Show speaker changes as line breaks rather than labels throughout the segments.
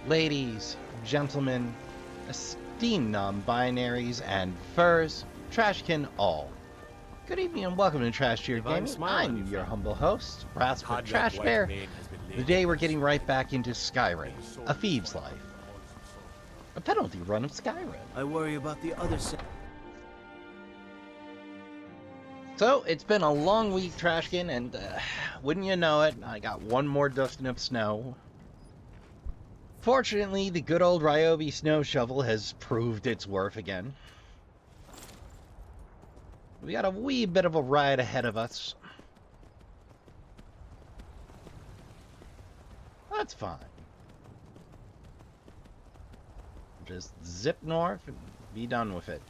Ladies, gentlemen, esteemed non-binaries, and furs, Trashkin all. Good evening and welcome to Trash Tier Gaming. I'm your humble host, Rasper Trash Bear. Today we're getting right back into Skyrim, a thieves' life. A penalty run of Skyrim.
I worry about the other side.
So, it's been a long week, Trashkin, and wouldn't you know it, I got one more dusting of snow. Fortunately, the good old Ryobi snow shovel has proved its worth again. We got a wee bit of a ride ahead of us. That's fine. Just zip north and be done with it.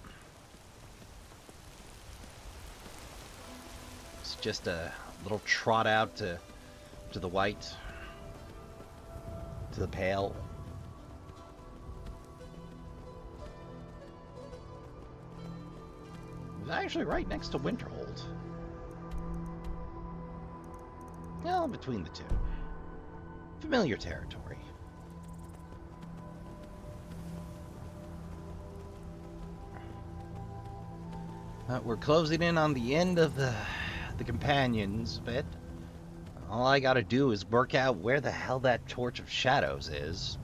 It's just a little trot out to the white, to the pale. It's actually right next to Winterhold. Well, between the two. Familiar territory. We're closing in on the end of the companions bit. All I gotta do is work out where the hell that Torch of Shadows is.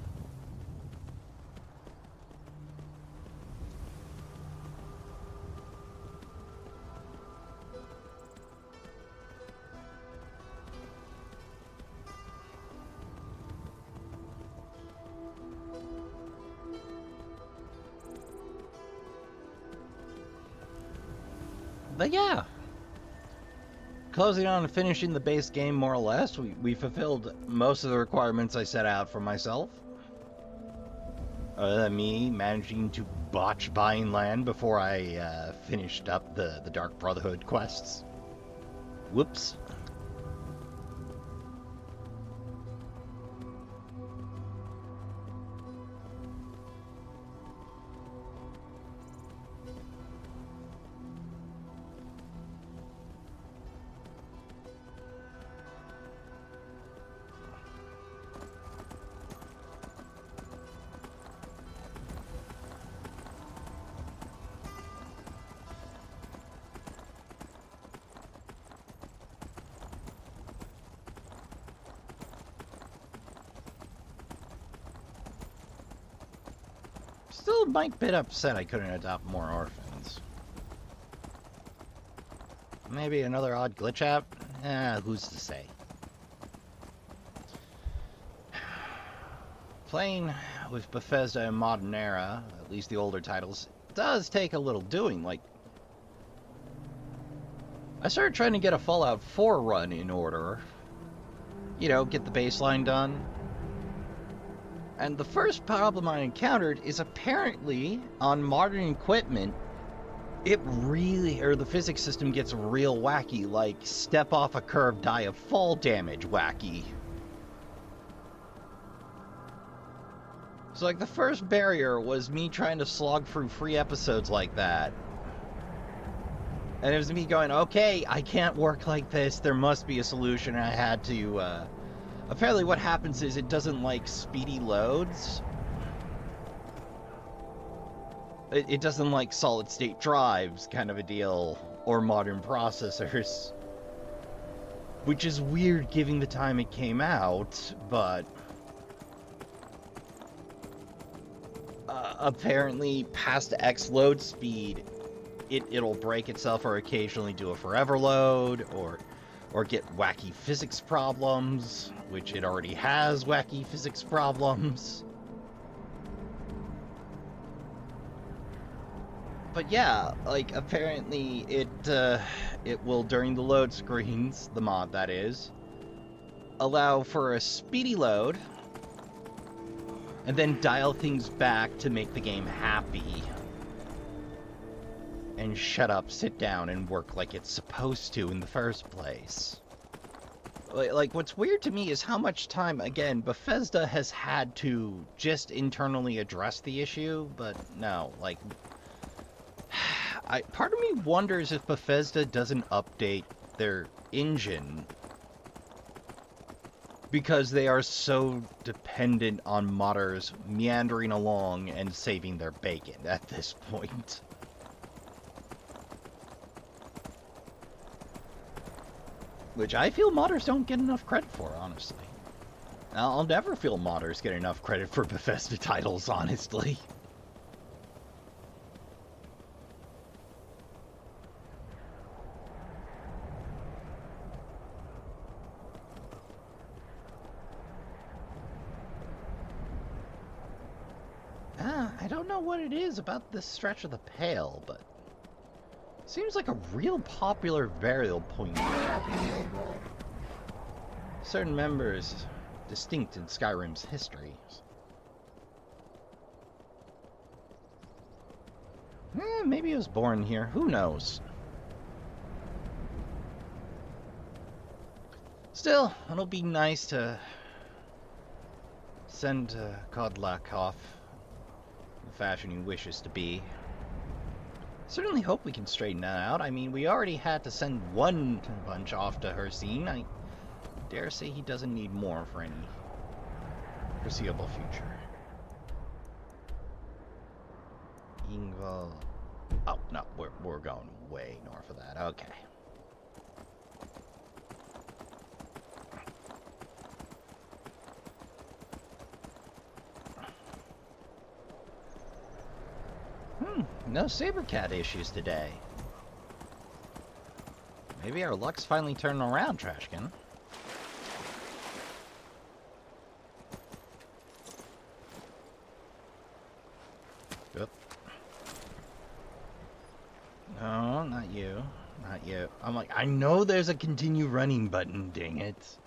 But yeah, closing on and finishing the base game more or less. We fulfilled most of the requirements I set out for myself. Other than me managing to botch buying land before I finished up the Dark Brotherhood quests. Whoops. Still might bit upset I couldn't adopt more orphans. Maybe another odd glitch app? Who's to say? Playing with Bethesda in modern era, at least the older titles, does take a little doing. Like, I started trying to get a Fallout 4 run in order. You know, get the baseline done. And the first problem I encountered is apparently on modern equipment, the physics system gets real wacky, like step off a curve, die of fall damage wacky. So like the first barrier was me trying to slog through 3 episodes like that. And it was me going, okay, I can't work like this, there must be a solution, and I had to, apparently what happens is it doesn't like speedy loads. It doesn't like solid state drives kind of a deal, or modern processors. Which is weird given the time it came out, but apparently past X load speed, it'll break itself or occasionally do a forever load, or get wacky physics problems, which it already has wacky physics problems. But yeah, like apparently it will, during the load screens, the mod that is, allow for a speedy load, and then dial things back to make the game happy. And shut up, sit down, and work like it's supposed to in the first place. Like, what's weird to me is how much time, again, Bethesda has had to just internally address the issue, but no, like, part of me wonders if Bethesda doesn't update their engine because they are so dependent on modders meandering along and saving their bacon at this point. Which I feel modders don't get enough credit for, honestly. I'll never feel modders get enough credit for Bethesda titles, honestly. I don't know what it is about this stretch of the Pale, but it seems like a real popular burial point. Certain members distinct in Skyrim's history. Maybe he was born here. Who knows? Still, it'll be nice to send Kodlak off the fashion he wishes to be. Certainly hope we can straighten that out. I mean, we already had to send one bunch off to Hircine. I dare say he doesn't need more for any foreseeable future. Ingval. Oh, no, we're going way north of that. Okay. No Sabercat issues today. Maybe our luck's finally turning around, Trashkin. Yep. No, not you. Not you. I'm like, I know there's a continue running button, dang it.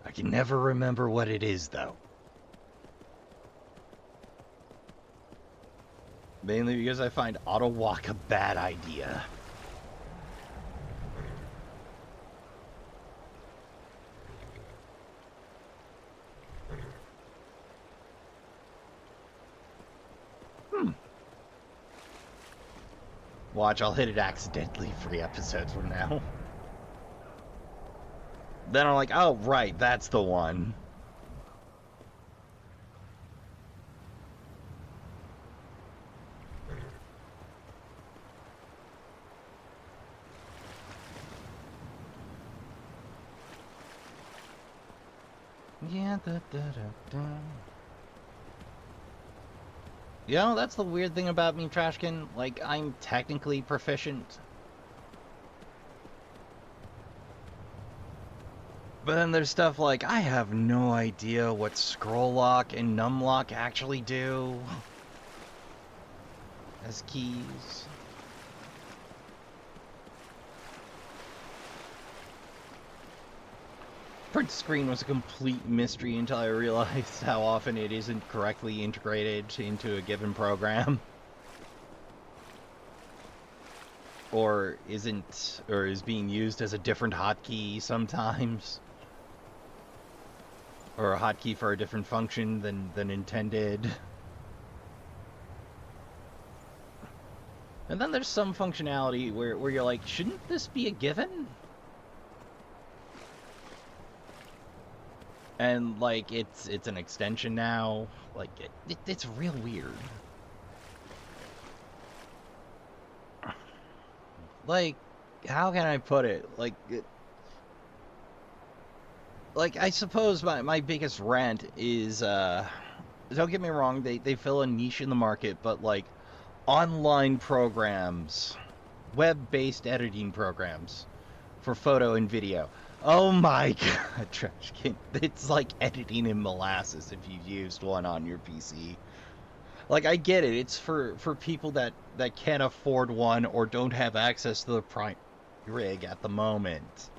I can never remember what it is, though. Mainly because I find auto walk a bad idea. Watch, I'll hit it accidentally 3 episodes from now. Then I'm like, oh, right, that's the one. Yeah, You know, that's the weird thing about me, Trashkin. Like, I'm technically proficient. But then there's stuff like, I have no idea what scroll lock and num lock actually do as keys. Print screen was a complete mystery until I realized how often it isn't correctly integrated into a given program. Or isn't, or is being used as a different hotkey sometimes. Or a hotkey for a different function than intended. And then there's some functionality where you're like, shouldn't this be a given? And like it's an extension now. Like it's real weird. Like, how can I put it? Like I suppose my biggest rant is don't get me wrong, they fill a niche in the market, but like online programs, web-based editing programs for photo and video. Oh my god, Trashkin. It's like editing in molasses if you've used one on your PC. Like, I get it. It's for people that can't afford one or don't have access to the prime rig at the moment.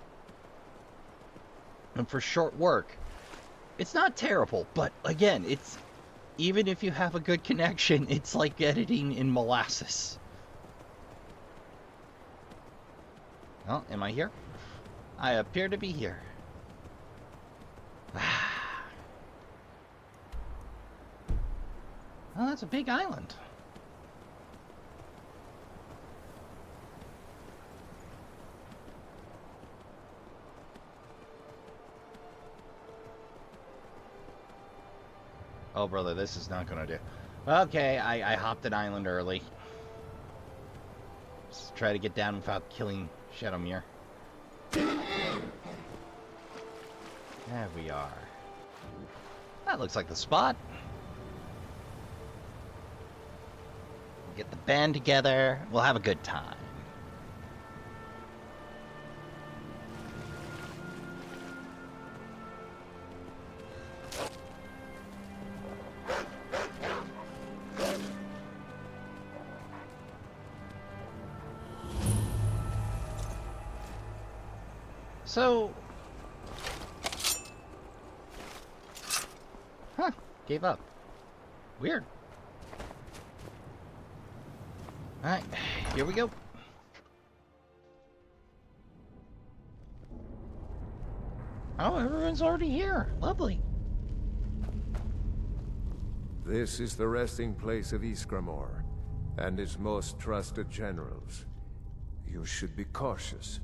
And for short work, it's not terrible. But again, it's even if you have a good connection, it's like editing in molasses. Well, am I here? I appear to be here. Oh, that's a big island. Oh, brother, this is not gonna do. Okay, I hopped an island early. Let's try to get down without killing Shadowmere. There we are. That looks like the spot. Get the band together. We'll have a good time. So, gave up. Weird. Alright, here we go. Oh, everyone's already here. Lovely.
This is the resting place of Ysgramor, and its most trusted generals. You should be cautious.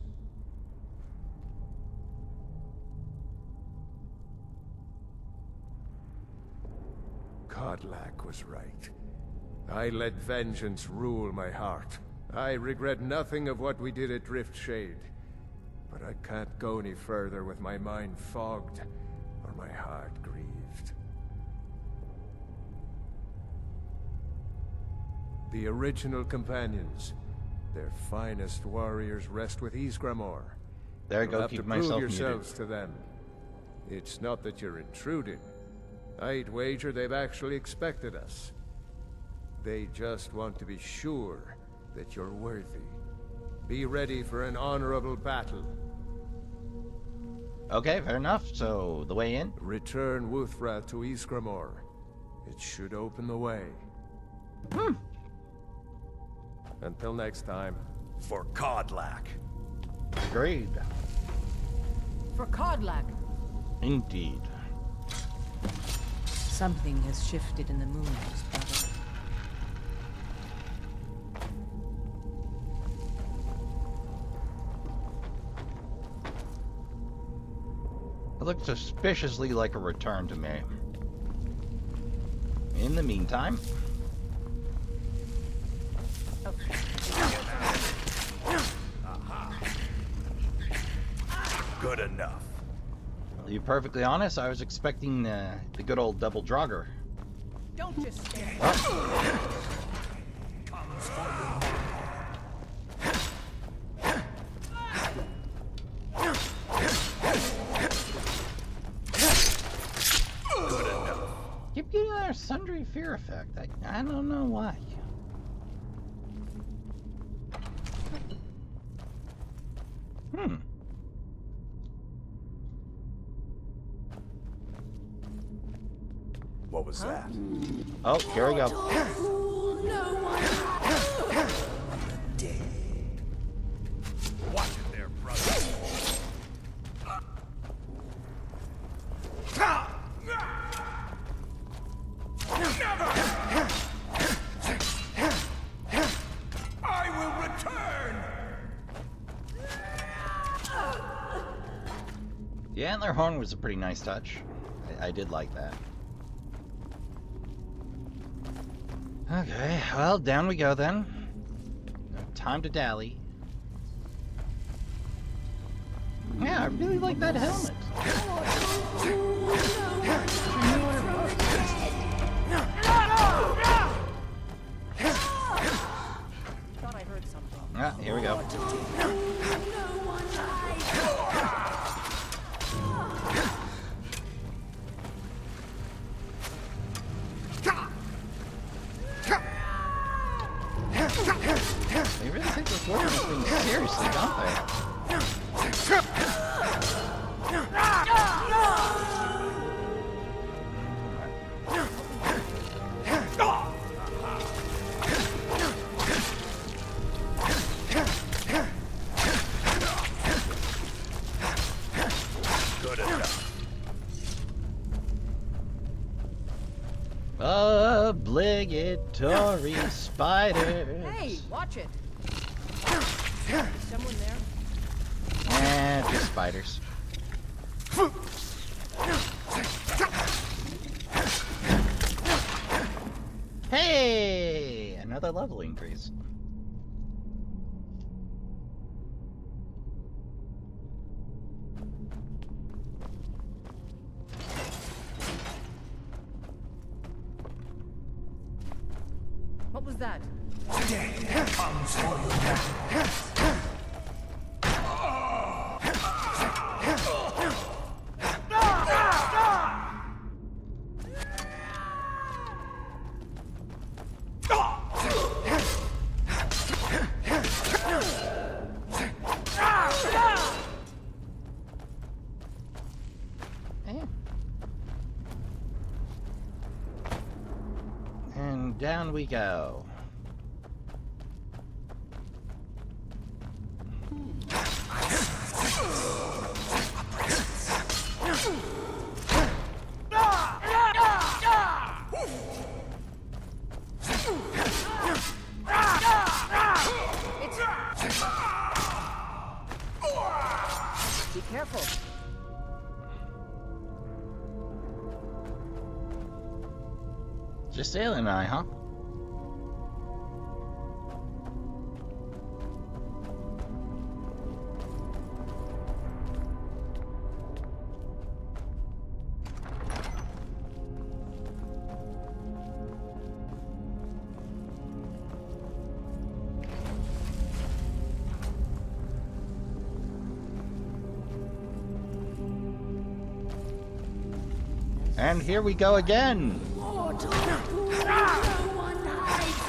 Kodlak was right. I let vengeance rule my heart. I regret nothing of what we did at Driftshade. But I can't go any further with my mind fogged, or my heart grieved. The original companions, their finest warriors, rest with Ysgramor.
There I go,
You'll
keep
have to
myself
prove yourselves
muted.
to them. It's not that you're intruding. I'd wager they've actually expected us. They just want to be sure that you're worthy. Be ready for an honorable battle.
Okay, fair enough. So, the way in?
Return Wuthra to Ysgramor. It should open the way. Until next time.
For Kodlak.
Agreed.
For Kodlak.
Indeed.
Something has shifted in the moons, brother.
It looks suspiciously like a return to me. In the meantime...
Good enough.
To be perfectly honest, I was expecting the good old double drogger.
Don't just stand.
Keep getting that sundry fear effect. I don't know why.
What was that?
Oh, here we go.
Watch it there, brother. I will return.
The antler horn was a pretty nice touch. I did like that. Okay, well, down we go then. No time to dally. Yeah, I really like that helmet.
Thought I heard something.
Ah, here we go. They really take this warrior thing seriously, don't they?
Good enough.
Obligatory spiders.
Hey, watch it. Is someone there?
Just spiders. Hey! Another level increase.
What was that?
Death comes for you now.
And down we go.
Be careful.
Just Ailey and I, huh? And here we go again.
Mortal, who no one hides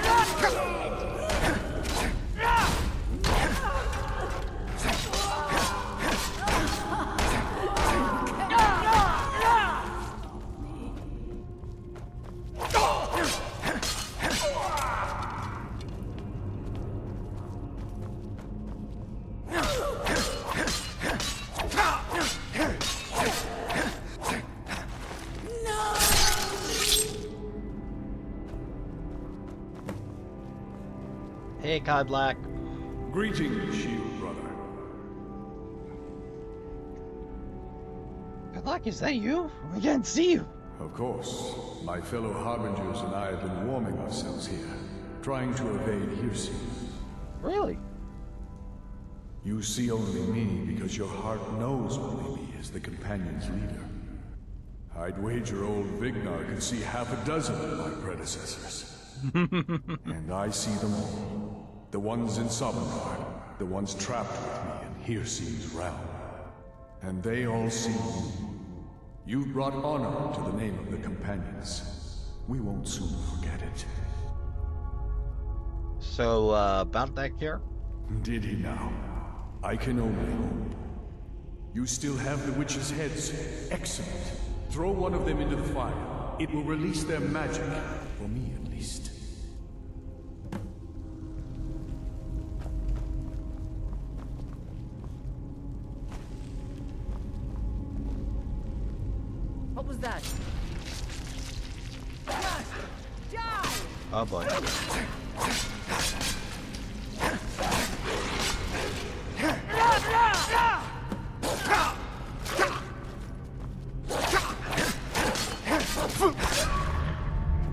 Hey, Codlack.
Greetings, shield brother.
Codlack, is that you? I can't see you.
Of course, my fellow Harbingers and I have been warming ourselves here, trying to evade Hircine.
Really?
You see only me because your heart knows only me as the Companion's leader. I'd wager old Vignar can see half a dozen of my predecessors. And I see them all. The ones in Sovngarde, the ones trapped with me in Hircine's realm. And they all see you. You've brought honor to the name of the Companions. We won't soon forget it.
So, about that cure?
Did he now? I can only hope. You still have the witches' heads. Excellent. Throw one of them into the fire. It will release their magic. For me, at least.
What was that? Die!
Oh boy.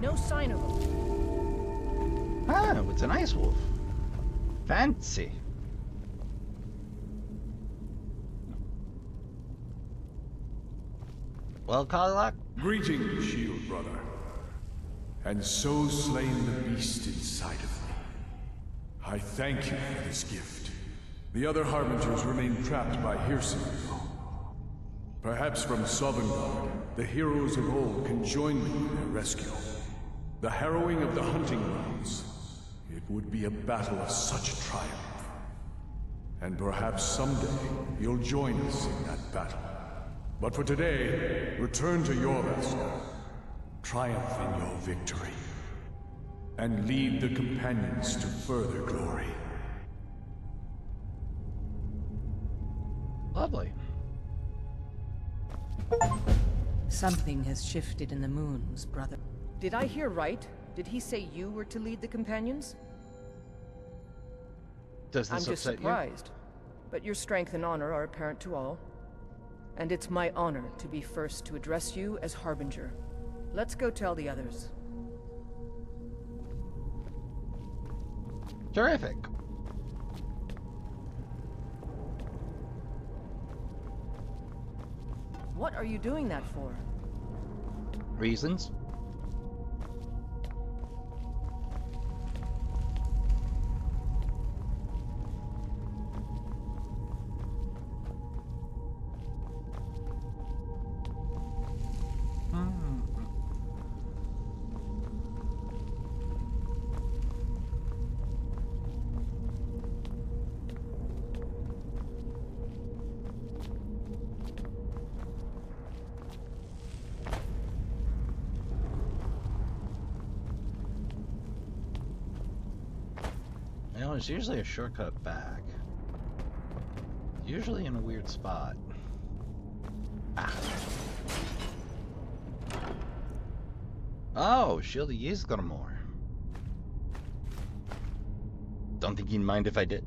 No sign of him.
Ah, it's an ice wolf. Fancy. Well, Codlack?
Greetings, shield brother. And so slain the beast inside of me. I thank you for this gift. The other Harbingers remain trapped by Hircine. Perhaps from Sovngarde, the heroes of old can join me in their rescue. The harrowing of the hunting grounds. It would be a battle of such triumph. And perhaps someday you'll join us in that battle. But for today, return to your rest. Triumph in your victory. And lead the Companions to further glory.
Lovely.
Something has shifted in the moons, brother.
Did I hear right? Did he say you were to lead the Companions?
Does
I'm
this
just
upset
surprised. But your strength and honor are apparent to all. And it's my honor to be first to address you as Harbinger. Let's go tell the others.
Terrific.
What are you doing that for?
Reasons? You know, there's usually a shortcut back. Usually in a weird spot. Ah. Oh, Shield of Ye's got more. Don't think you'd mind if I did.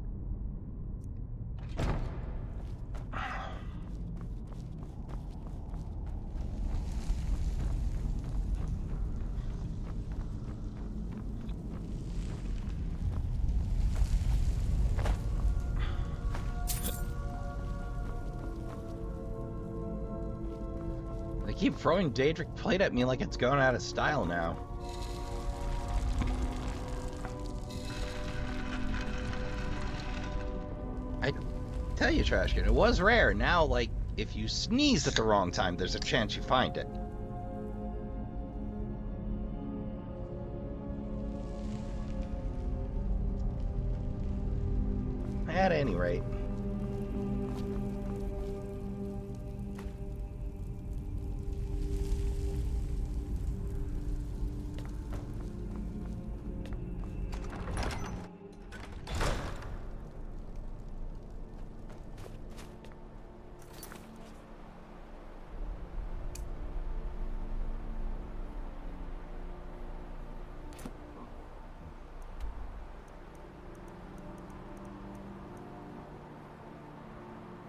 They keep throwing Daedric plate at me like it's going out of style now. I tell you, Trashkin, it was rare. Now, like, if you sneeze at the wrong time, there's a chance you find it. At any rate.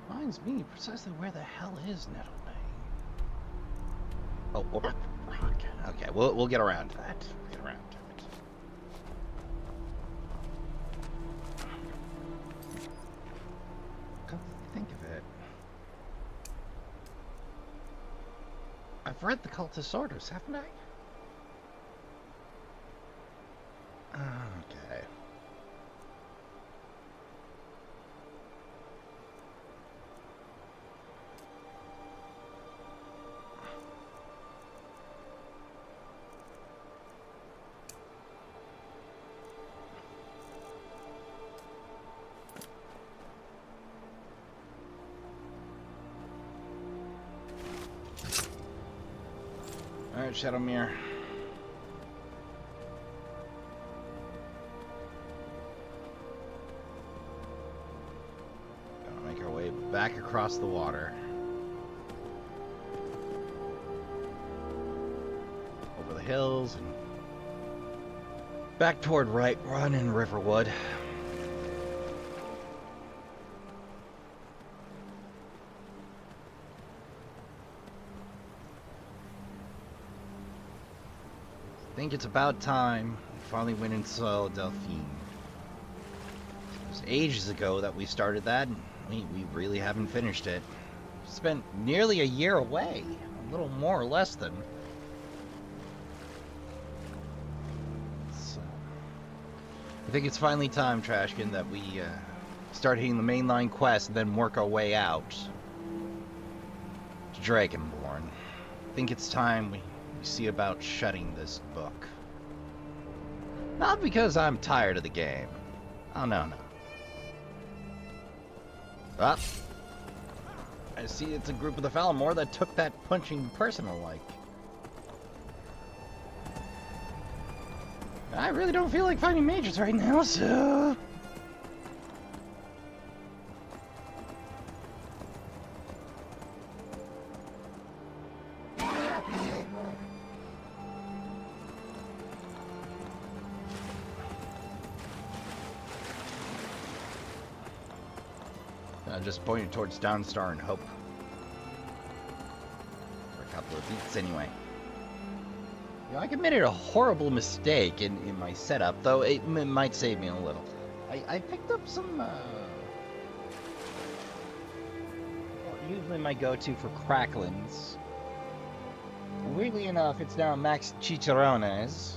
Reminds me precisely where the hell is Nettlebane? Oh, Orc Rock. Okay, we'll get around to that. We'll get around to it. Come think of it. I've read the Cultist Orders, haven't I? Okay. Alright, Shadowmere. Gonna make our way back across the water. Over the hills and back toward Whiterun and Riverwood. I think it's about time we finally went and saw Delphine. It was ages ago that we started that, and we really haven't finished it. We spent nearly a year away, a little more or less than. So, I think it's finally time, Trashkin, that we start hitting the mainline quest and then work our way out to Dragonborn. I think it's time we see about shutting this book. Not because I'm tired of the game. Oh, no. Ah. I see it's a group of the Thalamor that took that punching personal like. I really don't feel like fighting mages right now, so... just pointing towards Dawnstar and hope. For a couple of beats, anyway. You know, I committed a horrible mistake in my setup, though it might save me a little. I picked up some, well, usually my go-to for cracklings. Weirdly enough, it's now max chicharrones,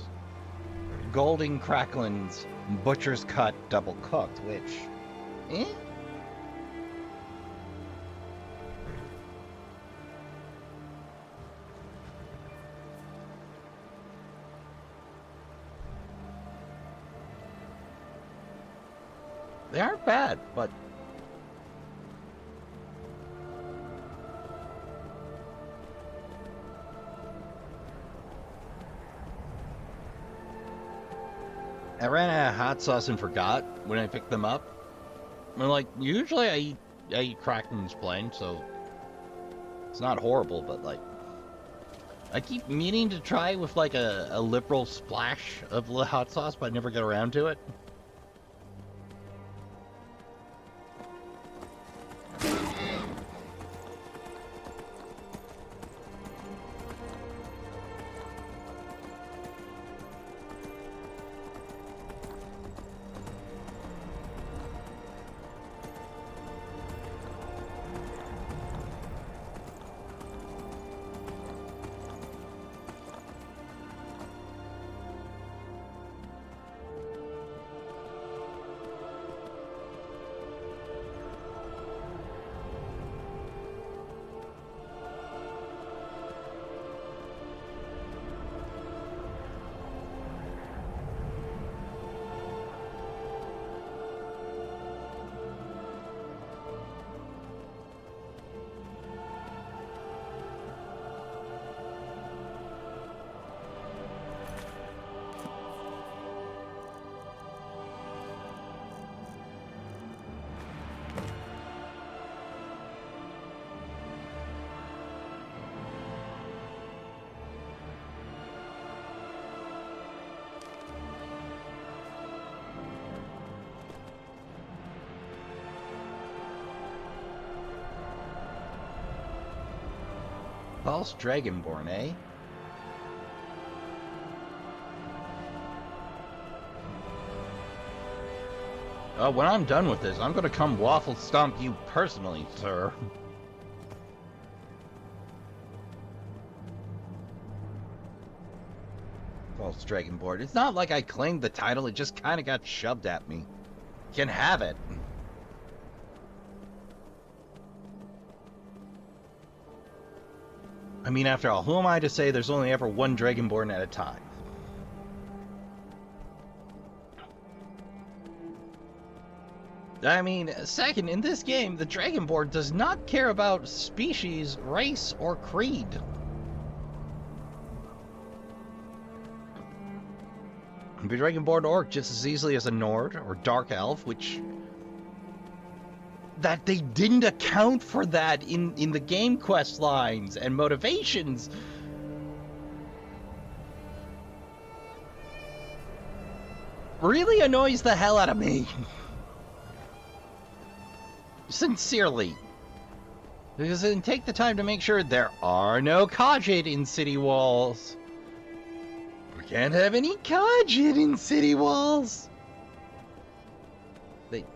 golden cracklings, butcher's cut, double cooked, which, eh? They aren't bad, but I ran out of hot sauce and forgot when I picked them up. I'm like, usually I eat cracklings plain, so it's not horrible, but like I keep meaning to try with like a liberal splash of hot sauce, but I never get around to it. False Dragonborn, eh? When I'm done with this, I'm gonna come waffle stomp you personally, sir. False Dragonborn. It's not like I claimed the title, it just kinda got shoved at me. You can have it. I mean, after all, who am I to say there's only ever one Dragonborn at a time? I mean, second, in this game, the Dragonborn does not care about species, race, or creed. You can be Dragonborn Orc just as easily as a Nord or Dark Elf, which... that they didn't account for that in the game quest lines and motivations. Really annoys the hell out of me. Sincerely. Because then take the time to make sure there are no Khajiit in city walls. We can't have any Khajiit in city walls.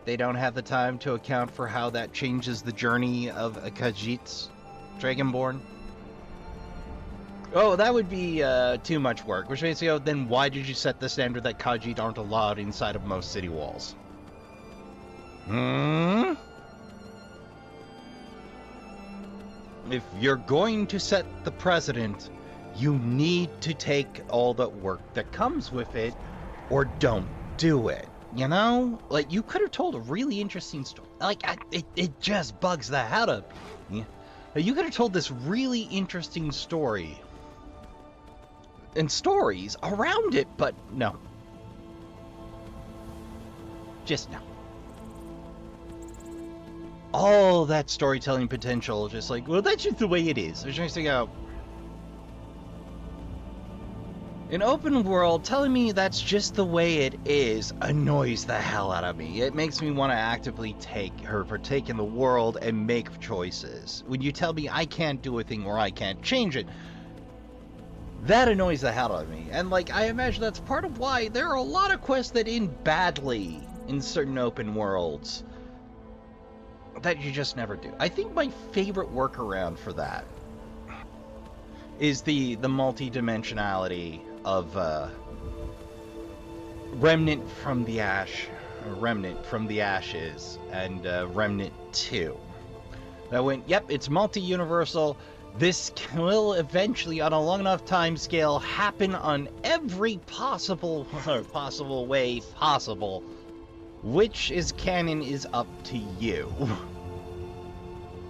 They don't have the time to account for how that changes the journey of a Khajiit's Dragonborn. Oh, that would be too much work. Which means, then why did you set the standard that Khajiit aren't allowed inside of most city walls? If you're going to set the precedent, you need to take all the work that comes with it, or don't do it. You know? Like, you could have told a really interesting story. Like, it just bugs the hell out of me. You could have told this really interesting story. And stories around it, but no. Just no. All that storytelling potential, just like, well, that's just the way it is. They're trying to go... An open world telling me that's just the way it is annoys the hell out of me. It makes me want to actively partake in the world and make choices. When you tell me I can't do a thing or I can't change it, that annoys the hell out of me. And like, I imagine that's part of why there are a lot of quests that end badly in certain open worlds that you just never do. I think my favorite workaround for that is the multi-dimensionality of Remnant from the Ashes, and Remnant 2. That went, yep, it's multi-universal. This will eventually, on a long enough time scale, happen on every possible way possible. Which is canon is up to you.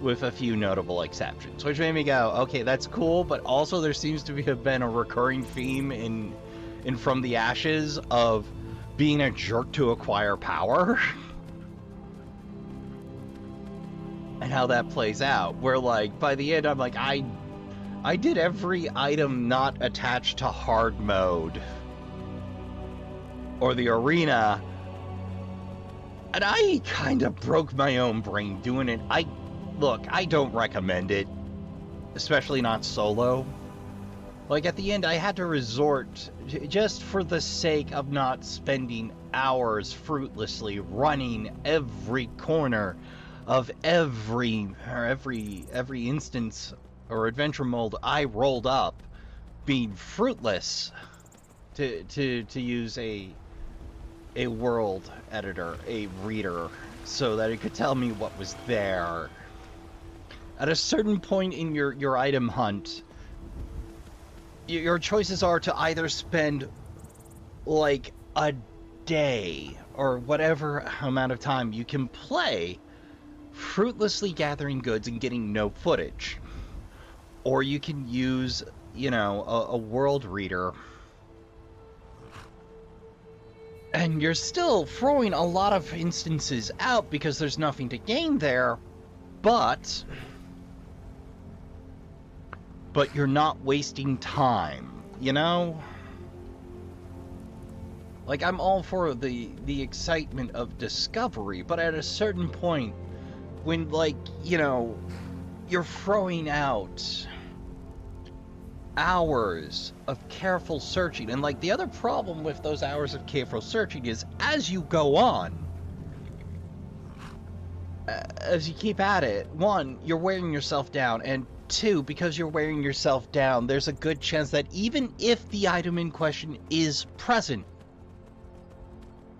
With a few notable exceptions. Which made me go, okay, that's cool, but also there seems to have been a recurring theme in From the Ashes of being a jerk to acquire power. And how that plays out. Where, like, by the end, I'm like, I did every item not attached to hard mode. Or the arena. And I kind of broke my own brain doing it. Look, I don't recommend it. Especially not solo. Like, at the end, I had to resort, just for the sake of not spending hours fruitlessly running every corner of every instance or adventure mode I rolled up, being fruitless, to use a world editor, a reader, so that it could tell me what was there. At a certain point in your item hunt, your choices are to either spend like a day or whatever amount of time you can play fruitlessly gathering goods and getting no footage, or you can use, you know, a world reader, and you're still throwing a lot of instances out because there's nothing to gain there, but you're not wasting time, you know? Like, I'm all for the excitement of discovery, but at a certain point, when, like, you know, you're throwing out hours of careful searching, and, like, the other problem with those hours of careful searching is, as you go on, as you keep at it, one, you're wearing yourself down, and two, because you're wearing yourself down, there's a good chance that even if the item in question is present,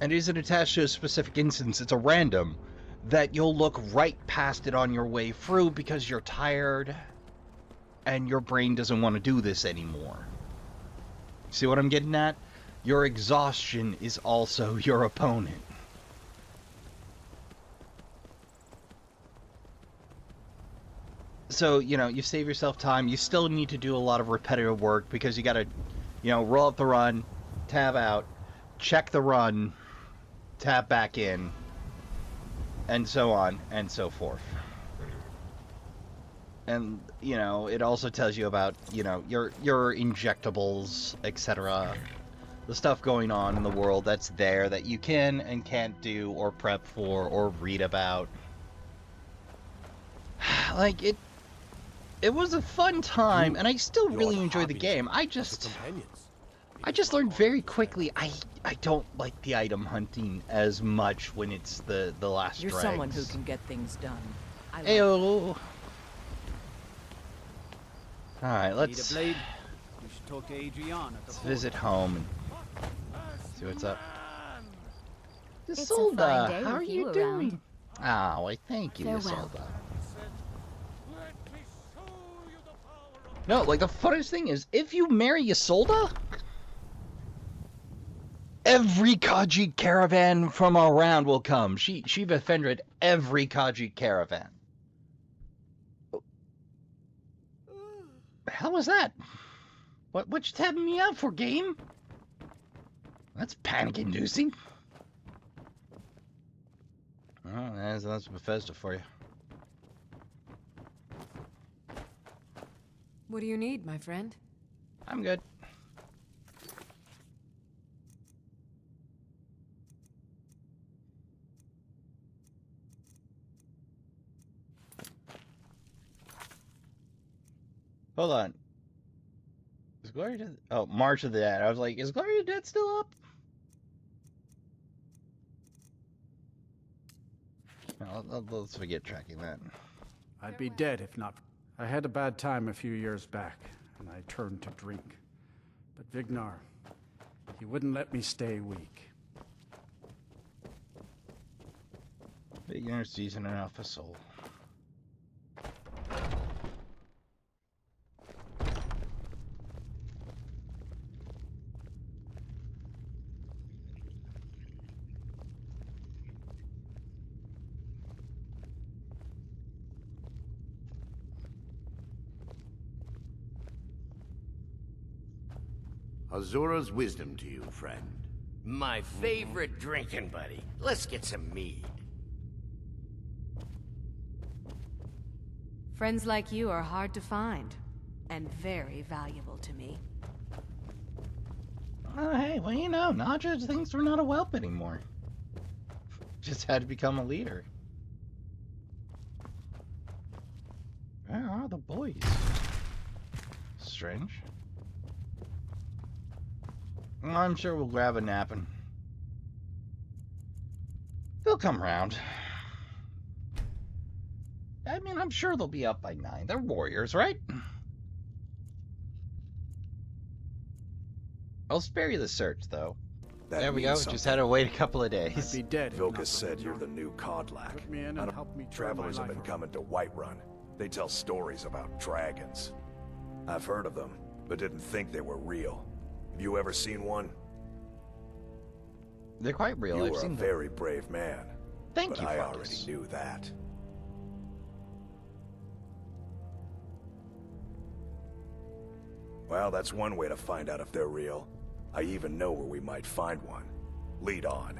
and isn't attached to a specific instance, it's a random, that you'll look right past it on your way through because you're tired and your brain doesn't want to do this anymore. See what I'm getting at? Your exhaustion is also your opponent. So, you know, you save yourself time. You still need to do a lot of repetitive work because you gotta, you know, roll up the run, tab out, check the run, tab back in, and so on and so forth. And, you know, it also tells you about, you know, your injectables, etc. The stuff going on in the world that's there that you can and can't do or prep for or read about. Like, it was a fun time, and I still really enjoy the game. I just learned very quickly I don't like the item hunting as much when it's the last
You're
dregs.
someone who can get things done.
Ayo. Alright, let's visit home and see what's up. Isolda, how are you doing? Oh, why thank you, Isolda. No, like, the funniest thing is, if you marry Isolda, every Khajiit caravan from around will come. She befriended every Khajiit caravan. The hell was that? What you tapping me out for, game? That's panic-inducing. Oh, that's Bethesda for you.
What do you need, my friend?
I'm good. Hold on. Is Glory Dead? Oh, March of the Dead. I was like, is Glory Dead still up? Let's forget tracking that.
I'd be dead if not. I had a bad time a few years back, and I turned to drink. But Vignar, he wouldn't let me stay weak.
Beginner's season and alpha soul.
Azura's wisdom to you, friend. My favorite drinking buddy. Let's get some mead.
Friends like you are hard to find, and very valuable to me.
Hey, well, you know, Nadja thinks we're not a whelp anymore. Just had to become a leader. Where are the boys? Strange. I'm sure we'll grab a nap and they'll come round. I mean, I'm sure they'll be up by 9. They're warriors, right? I'll spare you the search, though. There we go. Just had to wait a couple of days.
I'd be dead.
Farkas said you're the new Codlack.
Put me in and help me turn
Travelers
my
have been
life
coming to Whiterun. They tell stories about dragons. I've heard of them, but didn't think they were real. Have you ever seen one?
They're quite real.
You
I've
are
seen
a
them.
very brave man.
Thank
but
you,
I
Farkas.
already knew that. Well, that's one way to find out if they're real. I even know where we might find one. Lead on.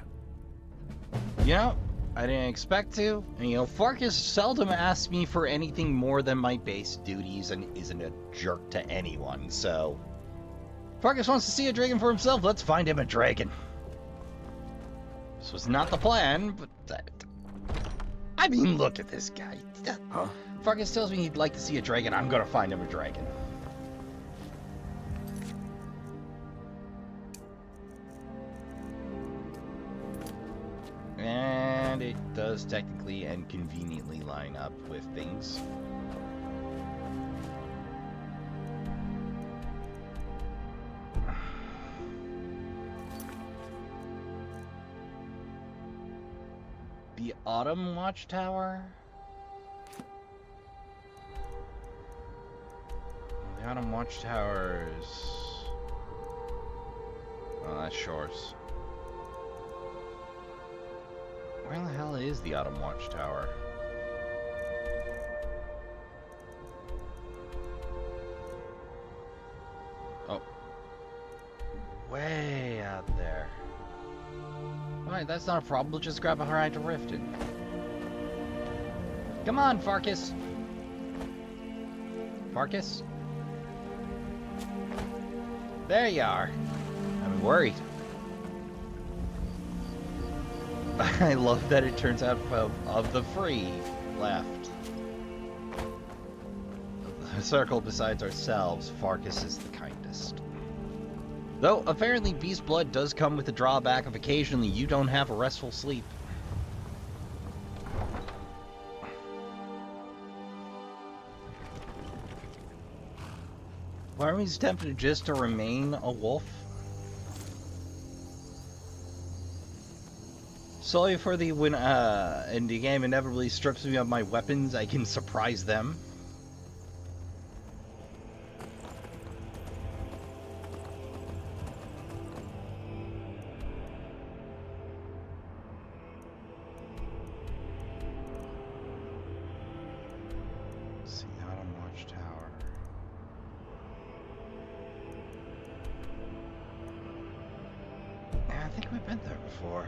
You know, I didn't expect to. And, you know, Farkas seldom asks me for anything more than my base duties and isn't a jerk to anyone, so... Farkas wants to see a dragon for himself. Let's find him a dragon. This was not the plan, but... I mean, look at this guy.
Huh?
Farkas tells me he'd like to see a dragon. I'm gonna find him a dragon. And it does technically and conveniently line up with things. The Autumn Watchtower? The Autumn Watchtower is... Oh, that's Shores. Where the hell is the Autumn Watchtower? Oh. Way out there. Alright, that's not a problem. We'll just grab a ride to Riften. Come on, Farkas! Farkas? There you are. I'm worried. I love that it turns out of the free left. The circle besides ourselves, Farkas is the kindest. Though, apparently beast blood does come with the drawback of occasionally you don't have a restful sleep. Why are we tempted just to remain a wolf? Solely for the when and the game inevitably strips me of my weapons, I can surprise them. Let's see, Autumn Watchtower. Yeah, I think we've been there before.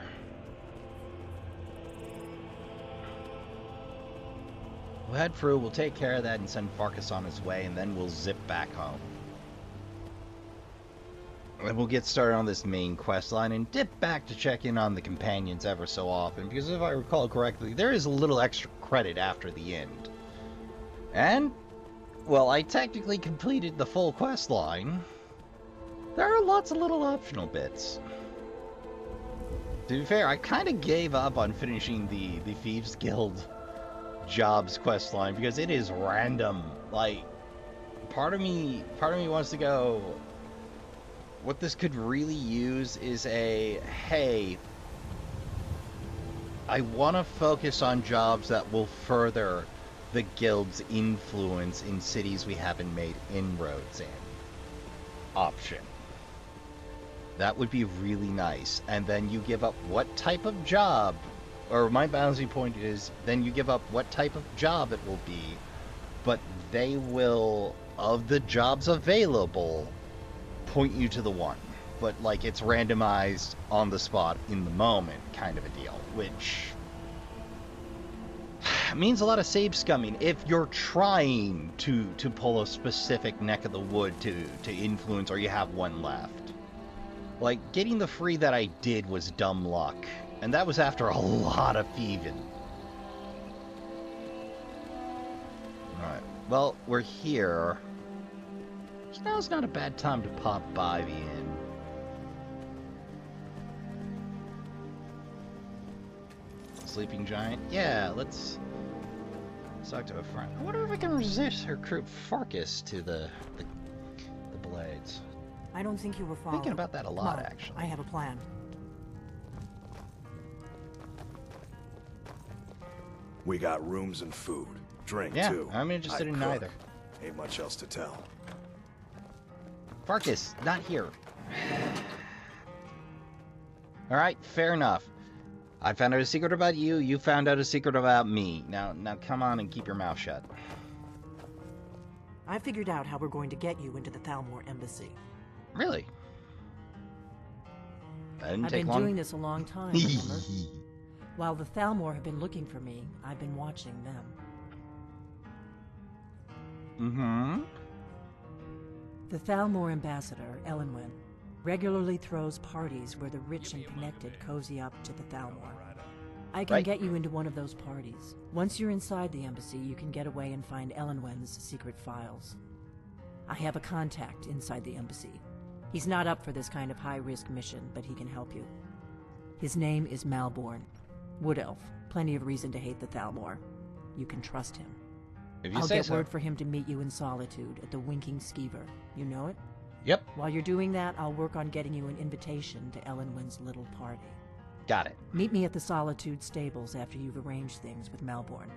We'll head through, we'll take care of that and send Farkas on his way, and then we'll zip back home. And we'll get started on this main quest line and dip back to check in on the companions ever so often, because if I recall correctly, there is a little extra credit after the end. And, well, I technically completed the full quest line. There are lots of little optional bits. To be fair, I kind of gave up on finishing the Thieves Guild jobs quest line because it is random. Like, part of me wants to go, what this could really use is a, hey, I want to focus on jobs that will further the guild's influence in cities we haven't made inroads in. Option. That would be really nice. And then you give up what type of job, or my balancing point is, then you give up what type of job it will be, but they will, of the jobs available, point you to the one. But, like, it's randomized on the spot in the moment kind of a deal, which means a lot of save scumming if you're trying to pull a specific neck of the wood to influence, or you have one left. Like, getting the free that I did was dumb luck, and that was after a lot of thieving. Alright, well, we're here. Now's not a bad time to pop by the inn. Sleeping Giant? Yeah, let's talk to a friend. I wonder if I can resist recruit Farkas to the Blades.
I don't think you were followed.
Thinking about that a lot,
No,
actually.
I have a plan.
We got rooms and food. Drink,
Yeah,
too.
I'm interested in neither.
Ain't much else to tell.
Farkas, not here. Alright, fair enough. I found out a secret about you, you found out a secret about me. Now come on and keep your mouth shut.
I figured out how we're going to get you into the Thalamor Embassy.
Really? That didn't
I've
take
been
long.
doing this a long time, remember? While the Thalamor have been looking for me, I've been watching them.
Mm-hmm.
The Thalamor ambassador, Elenwen, regularly throws parties where the rich and connected cozy up to the Thalamor. I can get you into one of those parties. Once you're inside the embassy, you can get away and find Elenwen's secret files. I have a contact inside the embassy. He's not up for this kind of high-risk mission, but he can help you. His name is Malborn. Wood Elf. Plenty of reason to hate the Thalamor. You can trust him.
If you
I'll
say
get
so.
word for him to meet you in Solitude at the Winking Skeever. You know it?
Yep.
While you're doing that, I'll work on getting you an invitation to Elenwen's little party.
Got it.
Meet me at the Solitude stables after you've arranged things with Malborn.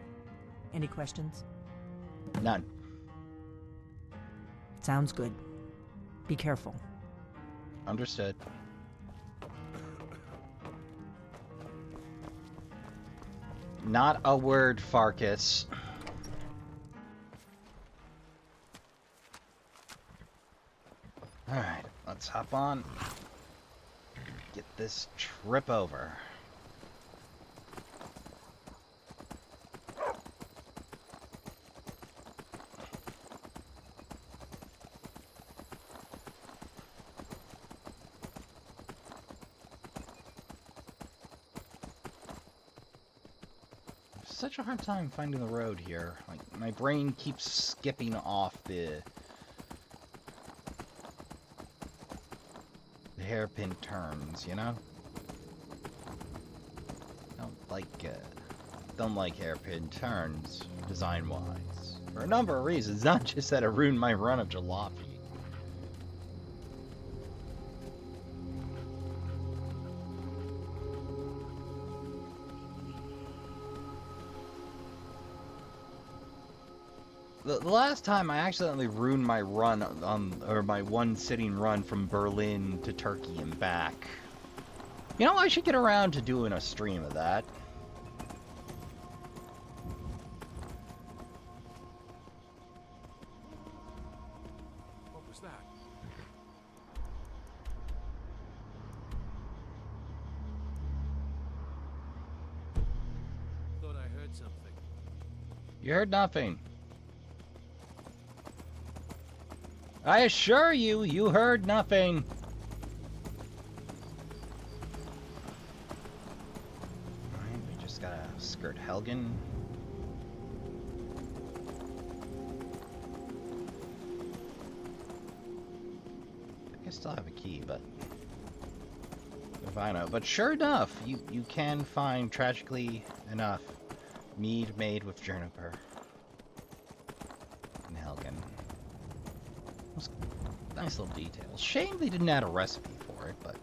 Any questions?
None.
Sounds good. Be careful.
Understood. Not a word, Farkas. Alright, let's hop on. Get this trip over. Such a hard time finding the road here. Like, my brain keeps skipping off the hairpin turns, you know? Don't like hairpin turns, design-wise. For a number of reasons, not just that it ruined my run of Jalopy. The last time I accidentally ruined my run or my one sitting run from Berlin to Turkey and back. You know, I should get around to doing a stream of that.
What was that?
Thought I heard something.
You heard nothing. I assure you, you heard nothing. Alright, we just gotta skirt Helgen. I still have a key, but if I know. But sure enough, you can find, tragically enough, mead made with juniper. And Helgen. Nice little details. Shame they didn't add a recipe for it, but...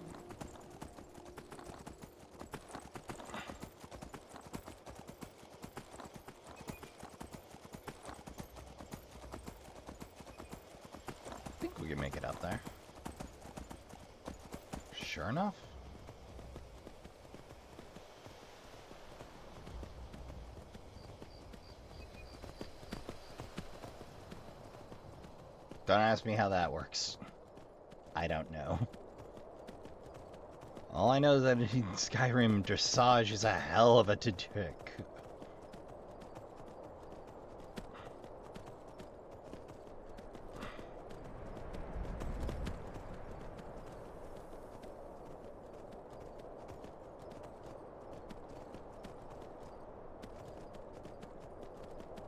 I think we can make it up there. Sure enough. Don't ask me how that works. I don't know. All I know is that in Skyrim, dressage is a hell of a trick.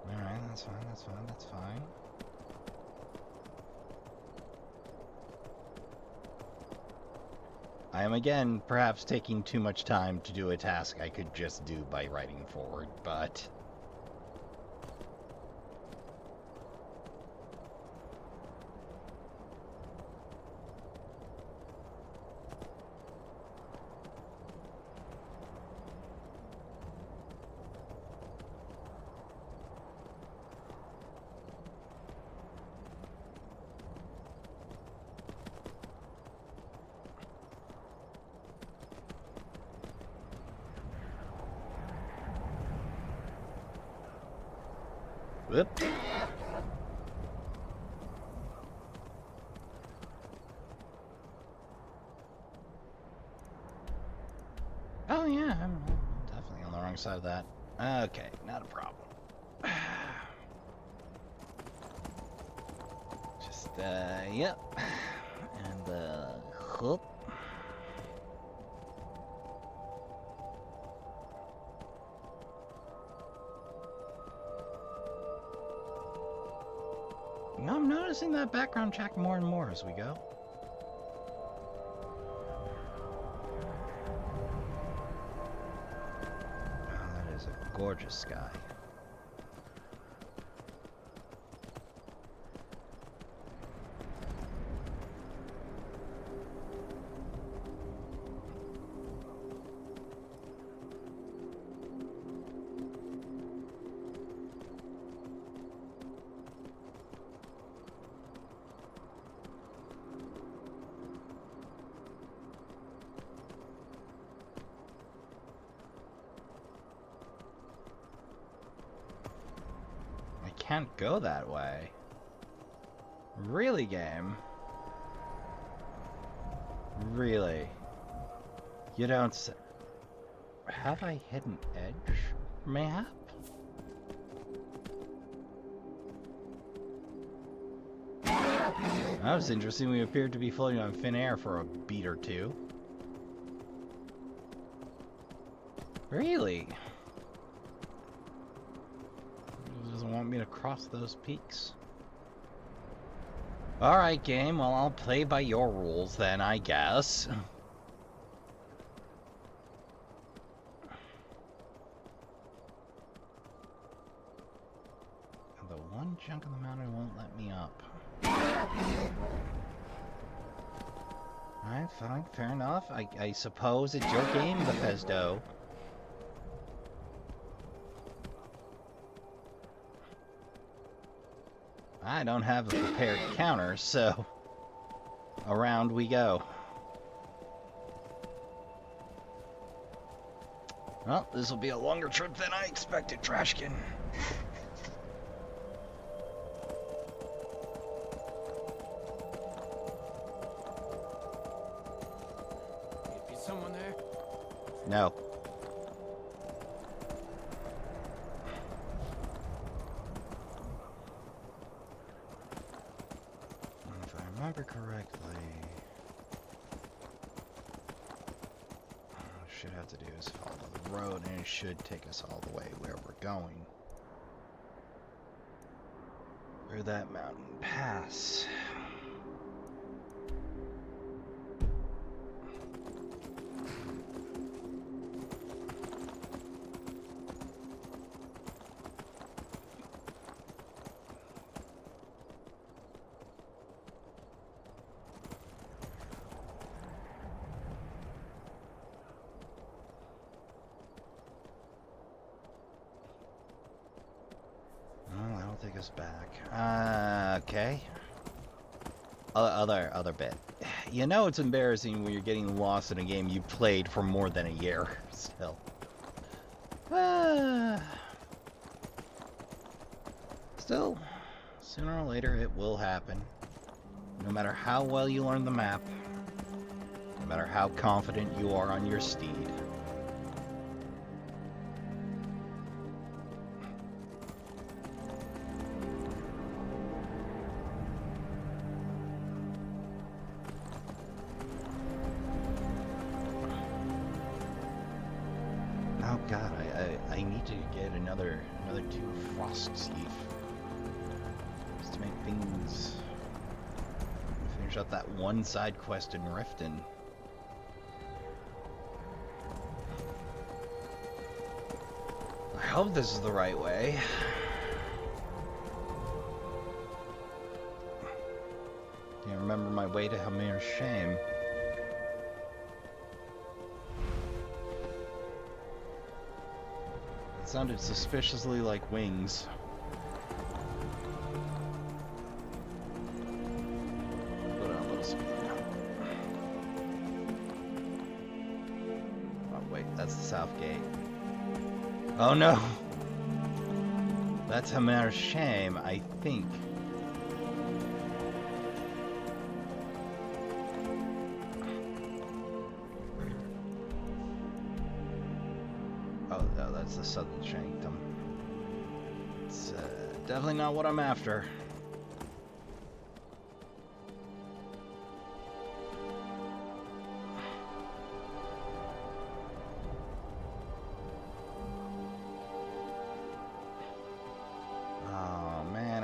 Alright, that's fine, that's fine, that's fine. I am again perhaps taking too much time to do a task I could just do by writing forward, but... Whoop. Oh yeah, I'm definitely on the wrong side of that. Okay, not a problem. Just, yep. And, whoop. I'm noticing that background track more and more as we go. Oh, that is a gorgeous sky. Can't go that way. Really, game? Really? You don't say... Have I hit an edge, mayhap? That was interesting. We appeared to be floating on thin air for a beat or two. Really? Want me to cross those peaks? Alright, game. Well, I'll play by your rules then, I guess. The one chunk of the mountain won't let me up. Alright, fine. Fair enough. I suppose it's your game, Bethesda. I don't have a prepared counter, so around we go. Well, this will be a longer trip than I expected, Trashkin.
Is someone there?
No. Remember correctly, all we should have to do is follow the road, and it should take us all the way where we're going. Through that mountain pass. years back. Okay. Other bit. You know it's embarrassing when you're getting lost in a game you've played for more than a year. Still. Still, sooner or later it will happen. No matter how well you learn the map, no matter how confident you are on your steed. Oh god, I need to get another 2 frost sleeve. Just to make things finish up that one side quest in Riften. I hope this is the right way. Can't remember my way to Hamir's Shame. It sounded suspiciously like wings. Put on a little speed. Oh wait, that's the south gate. Oh no! That's Hamir's Shame, I think. Oh no, that's the Southern Sanctum. It's definitely not what I'm after.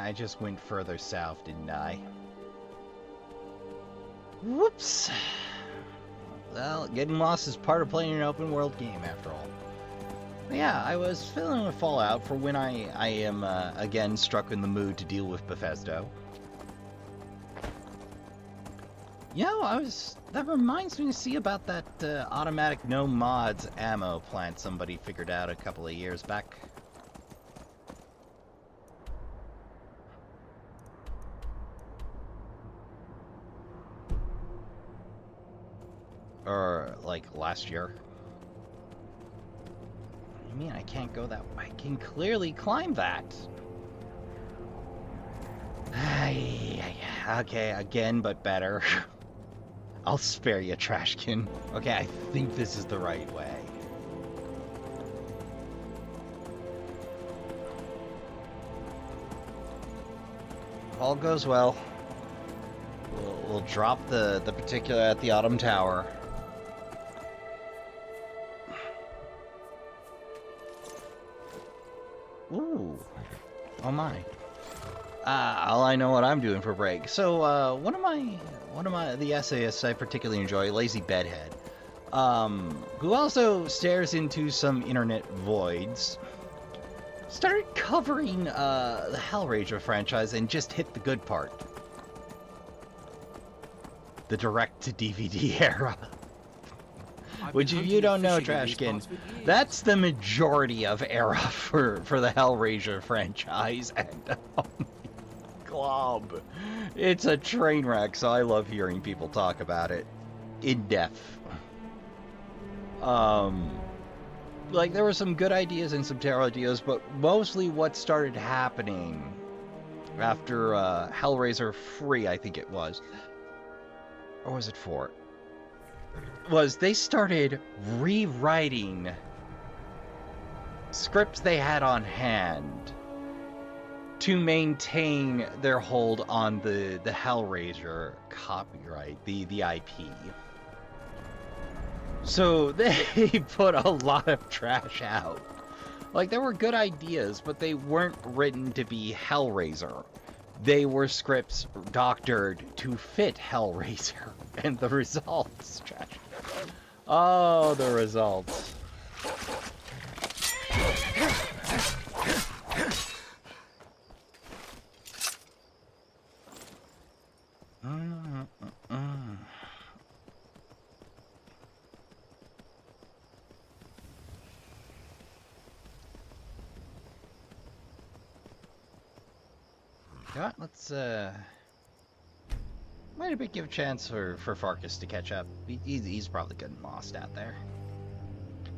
I just went further south, didn't I? Whoops. Well, getting lost is part of playing an open world game, after all. But yeah, I was feeling a fallout for when I am, again, struck in the mood to deal with Bethesda. You know, that reminds me to see about that automatic no mods ammo plant somebody figured out a couple of years back. Or, like, last year. I mean, I can't go that way. I can clearly climb that. Okay, again, but better. I'll spare you, Trashkin. Okay, I think this is the right way. All goes well. We'll drop the particular at the Autumn Tower. Ooh. Oh my. All I know what I'm doing for break. So, one of the essayists I particularly enjoy, Lazy Bedhead, who also stares into some internet voids, started covering the Hellraiser franchise and just hit the good part. The direct-to-DVD era. Which, if you don't know, Trashkin, that's the majority of era for the Hellraiser franchise, and oh my glob, it's a train wreck, so I love hearing people talk about it in depth. Like, there were some good ideas and some terrible ideas, but mostly what started happening after Hellraiser 3, I think it was, or was it 4? Was they started rewriting scripts they had on hand to maintain their hold on the Hellraiser copyright, the IP. So they put a lot of trash out. Like, there were good ideas, but they weren't written to be Hellraiser. They were scripts doctored to fit Hellraiser. And the results, trash. Oh, the results. Yeah, let's might a bit give a chance for Farkas to catch up. He's probably getting lost out there.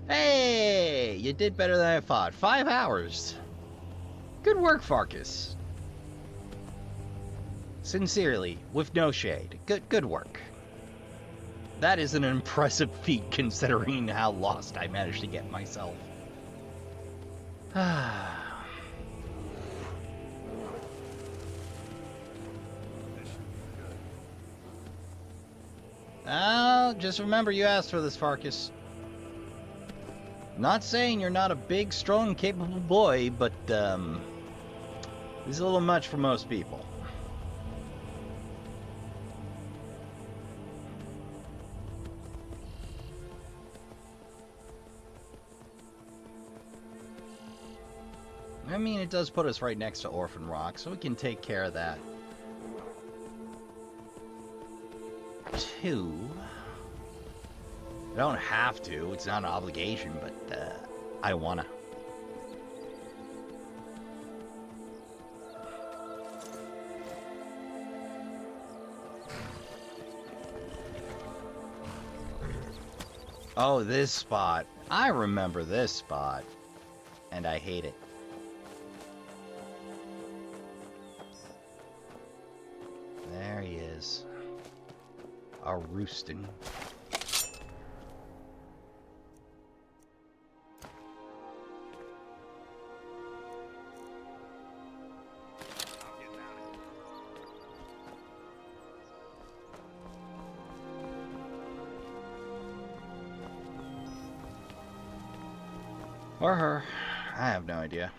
Hey, you did better than I thought. 5 hours. Good work, Farkas. Sincerely, with no shade. Good work. That is an impressive feat considering how lost I managed to get myself. Oh, just remember you asked for this, Farkas. Not saying you're not a big, strong, capable boy, but, this is a little much for most people. I mean, it does put us right next to Orphan Rock, so we can take care of that. 2. I don't have to, it's not an obligation, but I wanna. Oh, this spot. I remember this spot. And I hate it. There he is. A roosting. Or her. I have no idea.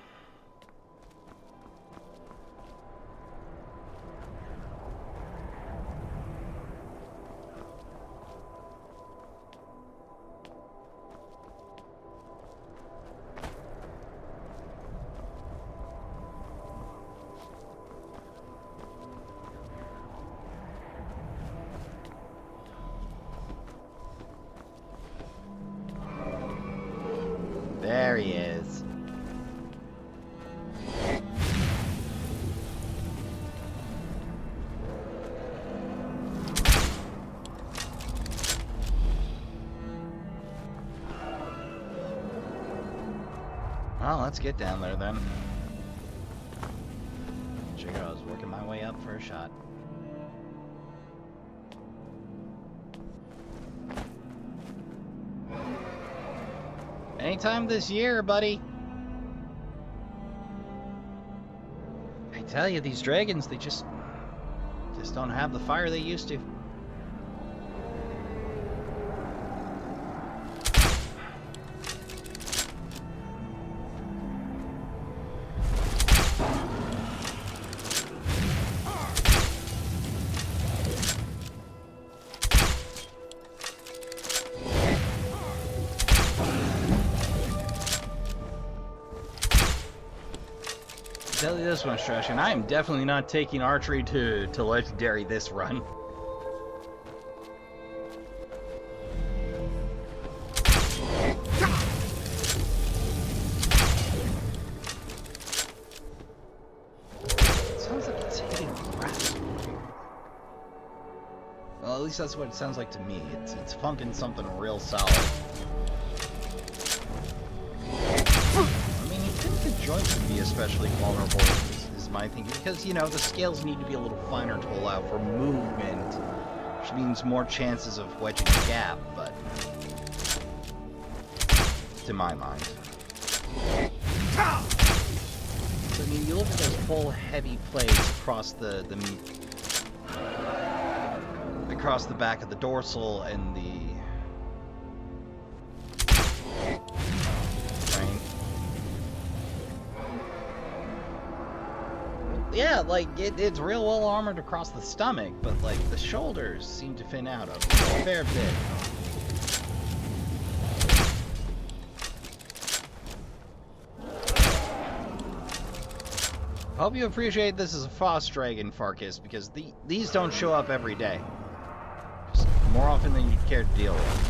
There he is. Well, let's get down there then. Figured I was working my way up for a shot. Anytime this year, buddy. I tell you, these dragons, they just don't have the fire they used to. Tell you this one, Trashkin, I am definitely not taking archery to legendary this run. It sounds like it's hitting grass. Well, at least that's what it sounds like to me. It's funking something real solid. The joints would be especially vulnerable, is my thinking, because, you know, the scales need to be a little finer to allow for movement, which means more chances of wedging a gap, but to my mind. So, I mean, you look at those full heavy plates across the back of the dorsal and the yeah, like, it's real well armored across the stomach, but, like, the shoulders seem to thin out a fair bit. Hope you appreciate this as a Frost Dragon, Farkas, because these don't show up every day. Just more often than you'd care to deal with.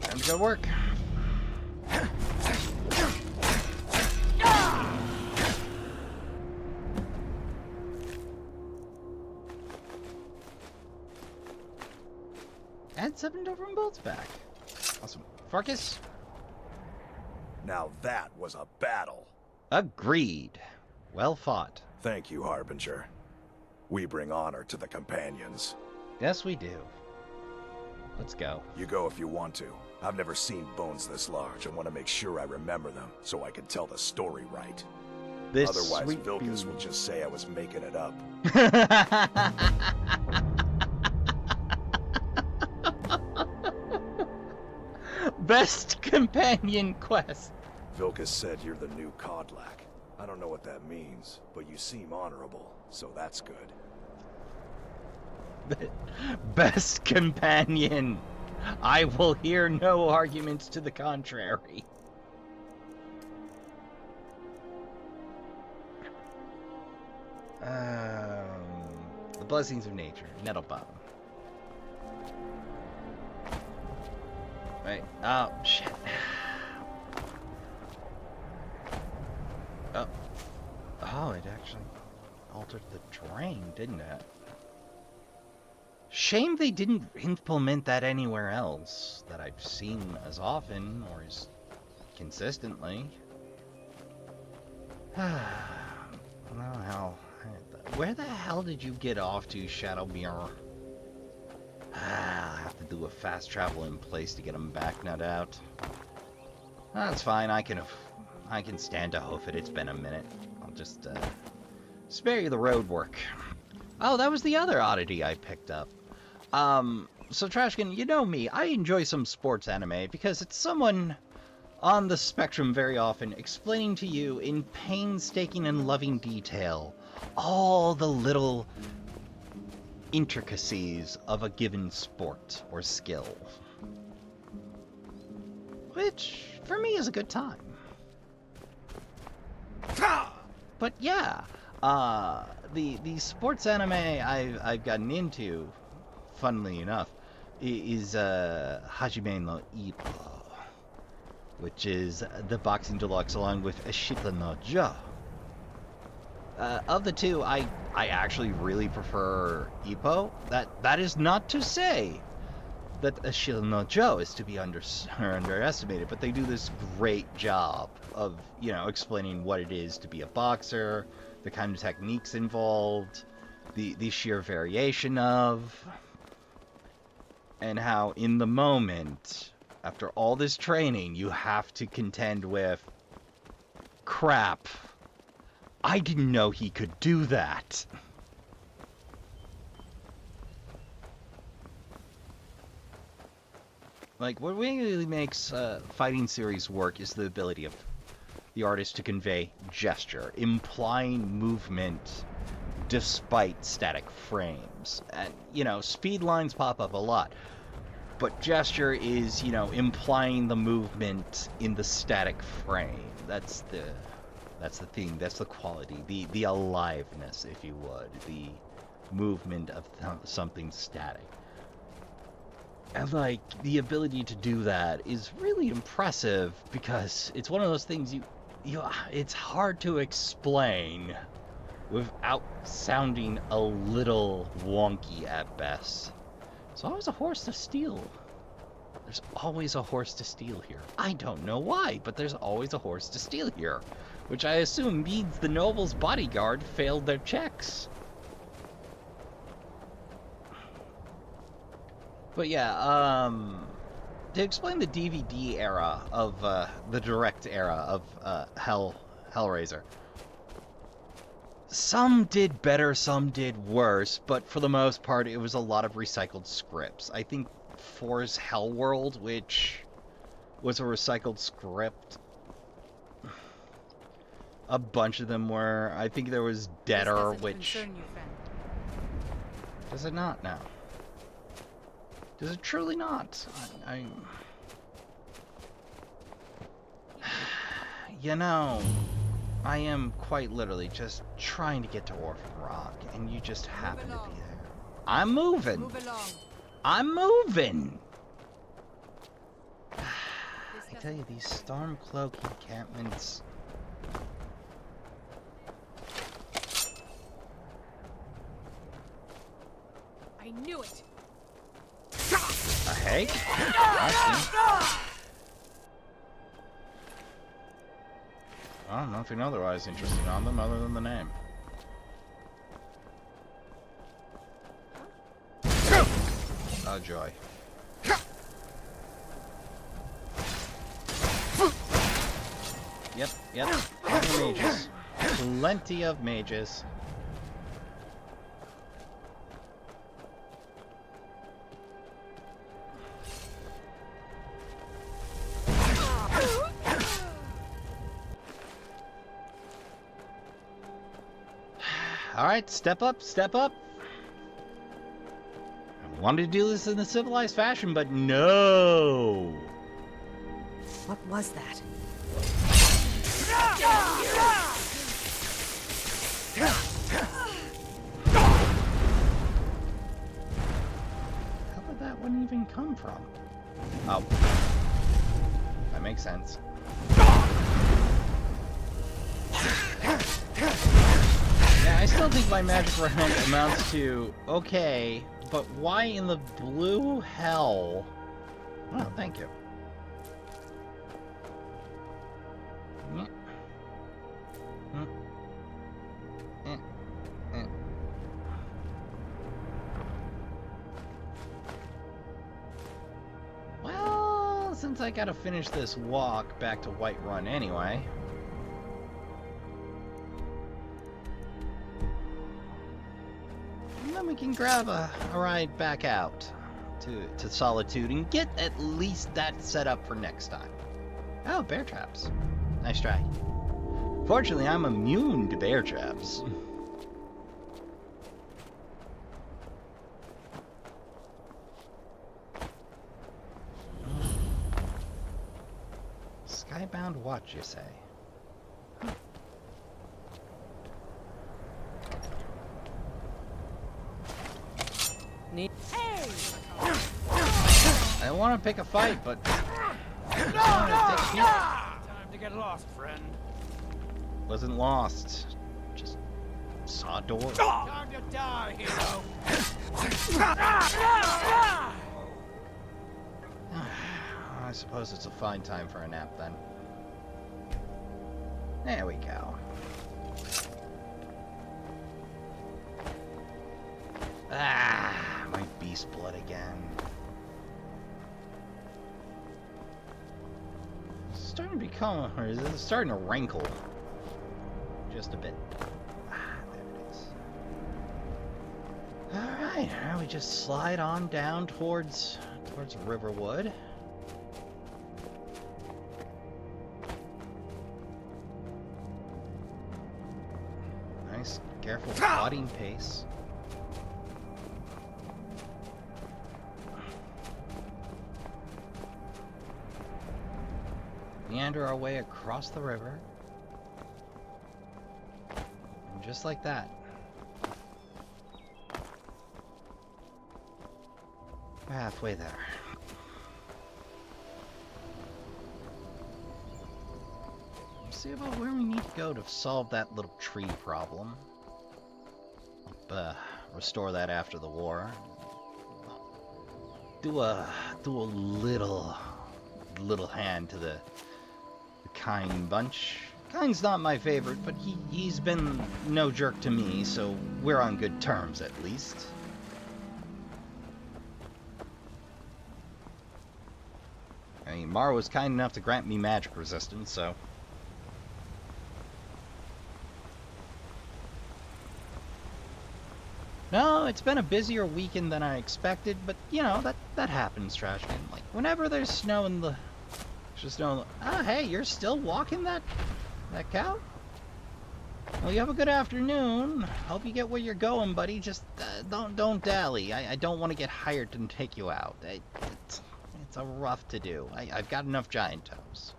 Time to go to work. And 7 different bolts back. Awesome. Farkas?
Now that was a battle.
Agreed. Well fought.
Thank you, Harbinger. We bring honor to the companions.
Yes, we do. Let's go.
You go if you want to. I've never seen bones this large and want to make sure I remember them so I can tell the story right.
This
Otherwise, Vilkas will just say I was making it up.
Best companion quest.
Vilkas said you're the new Kodlak. I don't know what that means, but you seem honorable, so that's good.
Best companion. I will hear no arguments to the contrary. The blessings of nature. Nettlebottom. Right. Oh, shit. Oh. Oh, it actually altered the terrain, didn't it? Shame they didn't implement that anywhere else that I've seen as often or as consistently. Well, hell. Where the hell did you get off to, Shadowmirror? I'll have to do a fast travel in place to get them back, no doubt. That's fine, I can stand to hoof it. It's been a minute. I'll just spare you the road work. Oh, that was the other oddity I picked up. So Trashkin, you know me, I enjoy some sports anime because it's someone on the spectrum very often explaining to you in painstaking and loving detail all the little intricacies of a given sport or skill. Which, for me, is a good time. But yeah, the sports anime I've gotten into, funnily enough, is Hajime no Ippo, which is the boxing deluxe along with Ashita no Jo. Of the two, I actually really prefer Ippo. That is not to say that Ashita no Jo is to be underestimated, but they do this great job of, you know, explaining what it is to be a boxer, the kind of techniques involved, the sheer variation of, and how in the moment, after all this training, you have to contend with, crap, I didn't know he could do that. Like, what really makes fighting series work is the ability of the artist to convey gesture, implying movement despite static frames. And, you know, speed lines pop up a lot, but gesture is, you know, implying the movement in the static frame. That's the thing, that's the quality, the aliveness, if you would, the movement of something static. And, like, the ability to do that is really impressive because it's one of those things it's hard to explain without sounding a little wonky at best. There's always a horse to steal. There's always a horse to steal here. I don't know why, but there's always a horse to steal here, which I assume means the noble's bodyguard failed their checks. But yeah, to explain the DVD era of, the direct era of, Hellraiser. Some did better, some did worse, but for the most part it was a lot of recycled scripts. I think 4's Hellworld, which was a recycled script, a bunch of them were. I think there was Deader, which... Does it not now? Does it truly not? You know, I am quite literally just trying to get to Orphan Rock, and you just happen to be there. I'm moving!
Move along.
I'm moving! I tell you, these Stormcloak encampments...
I knew it!
A hake? I see. Well, nothing otherwise interesting on them other than the name. Oh, joy. Yep. Plenty of mages. Plenty of mages. Alright, step up, step up. I wanted to do this in a civilized fashion, but no!
What was that?
How did that one even come from? Oh. That makes sense. Yeah, I still think my magic round amounts to okay, but why in the blue hell? Oh, thank you. Well, since I gotta finish this walk back to Whiterun anyway. Then we can grab a ride back out to Solitude and get at least that set up for next time. Oh, bear traps. Nice try. Fortunately, I'm immune to bear traps. Skybound watch, you say?
Hey!
I don't want to pick a fight, but
Time to get lost, friend.
wasn't lost. Just saw a door.
Time to die, hero.
I suppose it's a fine time for a nap then. There we go. Ah, my beast blood again. It's starting to become, or is it starting to rankle? Just a bit. Ah, there it is. Alright, now we just slide on down towards Riverwood. Nice, careful plodding pace. Meander our way across the river. And just like that. We're halfway there. Let's see about where we need to go to solve that little tree problem. Restore that after the war. Do a little hand to the Kind bunch. Kind's not my favorite, but he's been no jerk to me, so we're on good terms at least. I mean, Mara was kind enough to grant me magic resistance, so... No, it's been a busier weekend than I expected, but, you know, that happens, Trashkin. Like, whenever there's snow in the... Just know, hey, you're still walking that cow? Well, you have a good afternoon. Hope you get where you're going, buddy. Just don't dally. I don't want to get hired to take you out. It's a rough to do. I've got enough giant toes.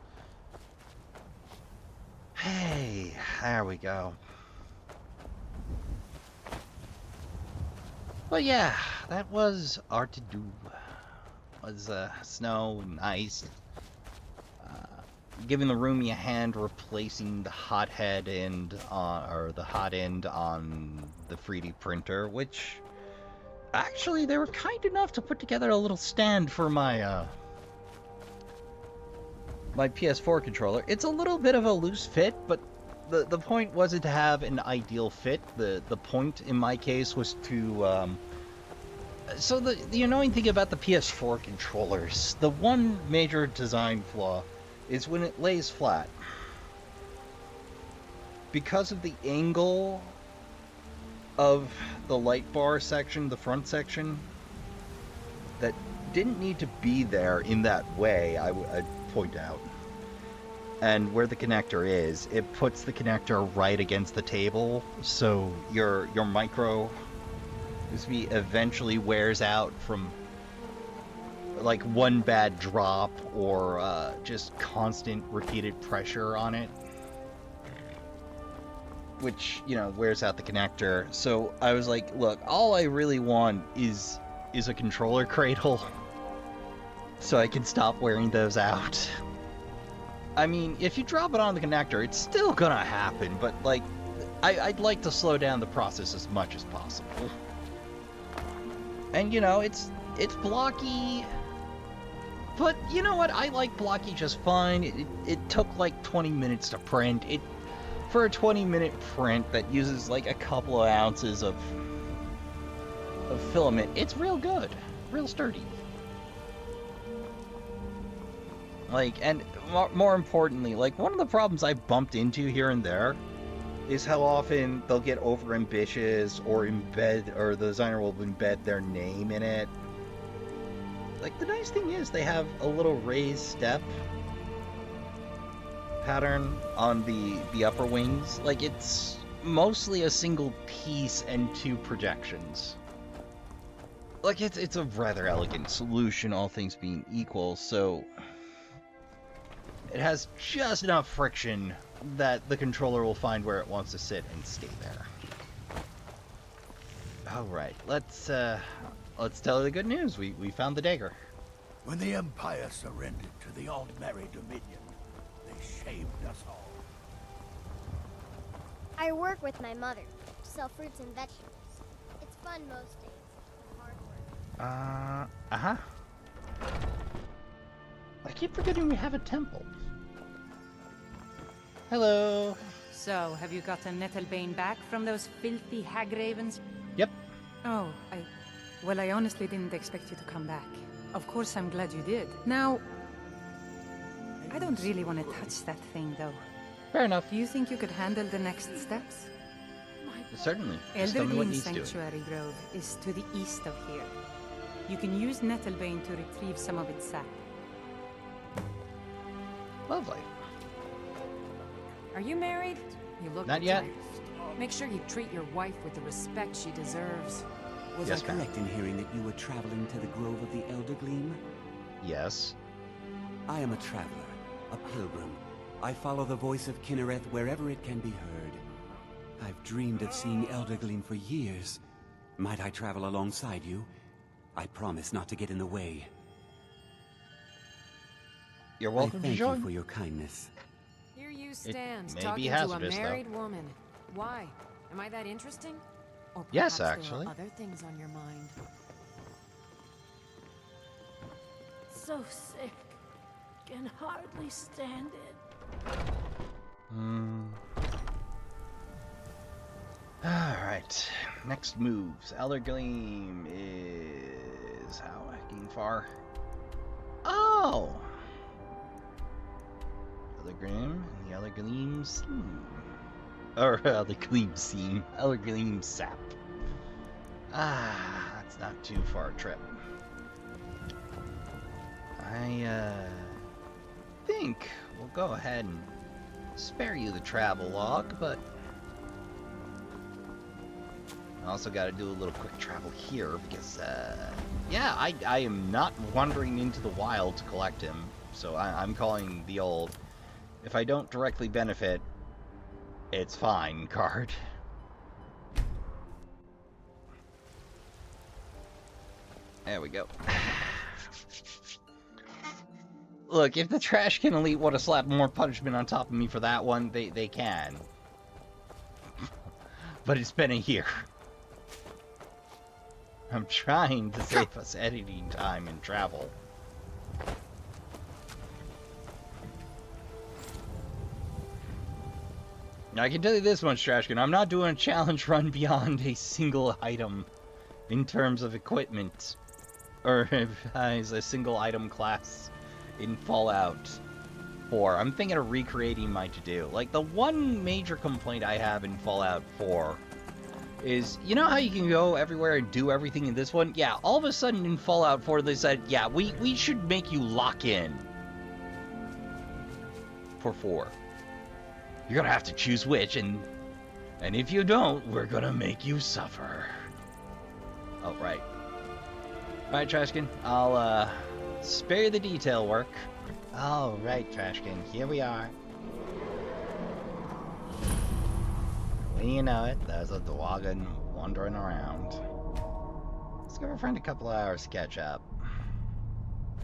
Hey, there we go. But yeah, that was our to-do. Was snow and ice. Giving the room a hand, replacing the hot head end on, or the hot end on the 3D printer, which Actually, they were kind enough to put together a little stand for my my PS4 controller. It's a little bit of a loose fit, but the point wasn't to have an ideal fit. The point in my case was to so the annoying thing about the PS4 controllers, the one major design flaw is when it lays flat. Because of the angle of the light bar section, the front section, that didn't need to be there in that way, I'd point out. And where the connector is, it puts the connector right against the table, so your micro USB eventually wears out from like one bad drop or just constant repeated pressure on it, which, you know, wears out the connector. So I was like, look, all I really want is a controller cradle so I can stop wearing those out. I mean, if you drop it on the connector, it's still gonna happen, but like, I'd like to slow down the process as much as possible. And you know, it's blocky, but you know what? I like blocky just fine. It took like 20 minutes to print. For a 20-minute print that uses like a couple of ounces of filament, it's real good, real sturdy. Like, and more importantly, like, one of the problems I bumped into here and there is how often they'll get over ambitious or the designer will embed their name in it. Like, the nice thing is they have a little raised step pattern on the upper wings. Like, it's mostly a single piece and two projections. Like, it's a rather elegant solution, all things being equal, so it has just enough friction that the controller will find where it wants to sit and stay there. Alright, let's tell her the good news. We found the dagger.
When the Empire surrendered to the Altmerry Dominion, they shamed us all.
I work with my mother to sell fruits and vegetables. It's fun most days, but hard work.
Uh-huh. I keep forgetting we have a temple. Hello.
So, have you gotten Nettlebane back from those filthy hag ravens?
Yep.
Oh, well, I honestly didn't expect you to come back. Of course, I'm glad you did. Now, I don't really want to touch that thing, though.
Fair enough.
Do you think you could handle the next steps?
Certainly. Just tell me what needs doing.
Sanctuary Grove is to the east of here. You can use Nettlebane to retrieve some of its sap.
Lovely.
Are you married? You look
Not yet.
Make sure you treat your wife with the respect she deserves.
Was I correct in hearing that you were traveling to the Grove of the Eldergleam?
Yes.
I am a traveler, a pilgrim. I follow the voice of Kinnereth wherever it can be heard. I've dreamed of seeing Eldergleam for years. Might I travel alongside you? I promise not to get in the way.
You're welcome to join.
Thank you for your kindness.
Here you stand,
may
talking
be
to a
hazardous,
married woman. Why? Am I that interesting? Or
yes,
perhaps
actually.
there are other things on your mind.
So sick. Can hardly stand it.
Alright. Next moves. Eldergleam is how far? Oh! Eldergleam, the Eldergleam Seam. Or Eldergleam Seam. Eldergleam Sap. That's not too far a trip. I think we'll go ahead and spare you the travel log, but I also got to do a little quick travel here because, yeah, I am not wandering into the wild to collect him, so I'm calling the old, if I don't directly benefit, it's fine card. There we go. Look, if the Trashkin Elite want to slap more punishment on top of me for that one, they can. But it's been a year. I'm trying to save us editing time and travel. Now, I can tell you this much, Trashkin. I'm not doing a challenge run beyond a single item in terms of equipment. Or as a single item class in Fallout 4. I'm thinking of recreating my to-do. Like, the one major complaint I have in Fallout 4 is, you know how you can go everywhere and do everything in this one? Yeah, all of a sudden in Fallout 4 they said, yeah, we should make you lock in. For 4. You're gonna have to choose which, and if you don't, we're gonna make you suffer. Oh, right. Alright, Trashkin, I'll, spare you the detail work. Alright, Trashkin, here we are. Well, you know it, there's a Dwagon wandering around. Let's give our friend a couple of hours to catch up.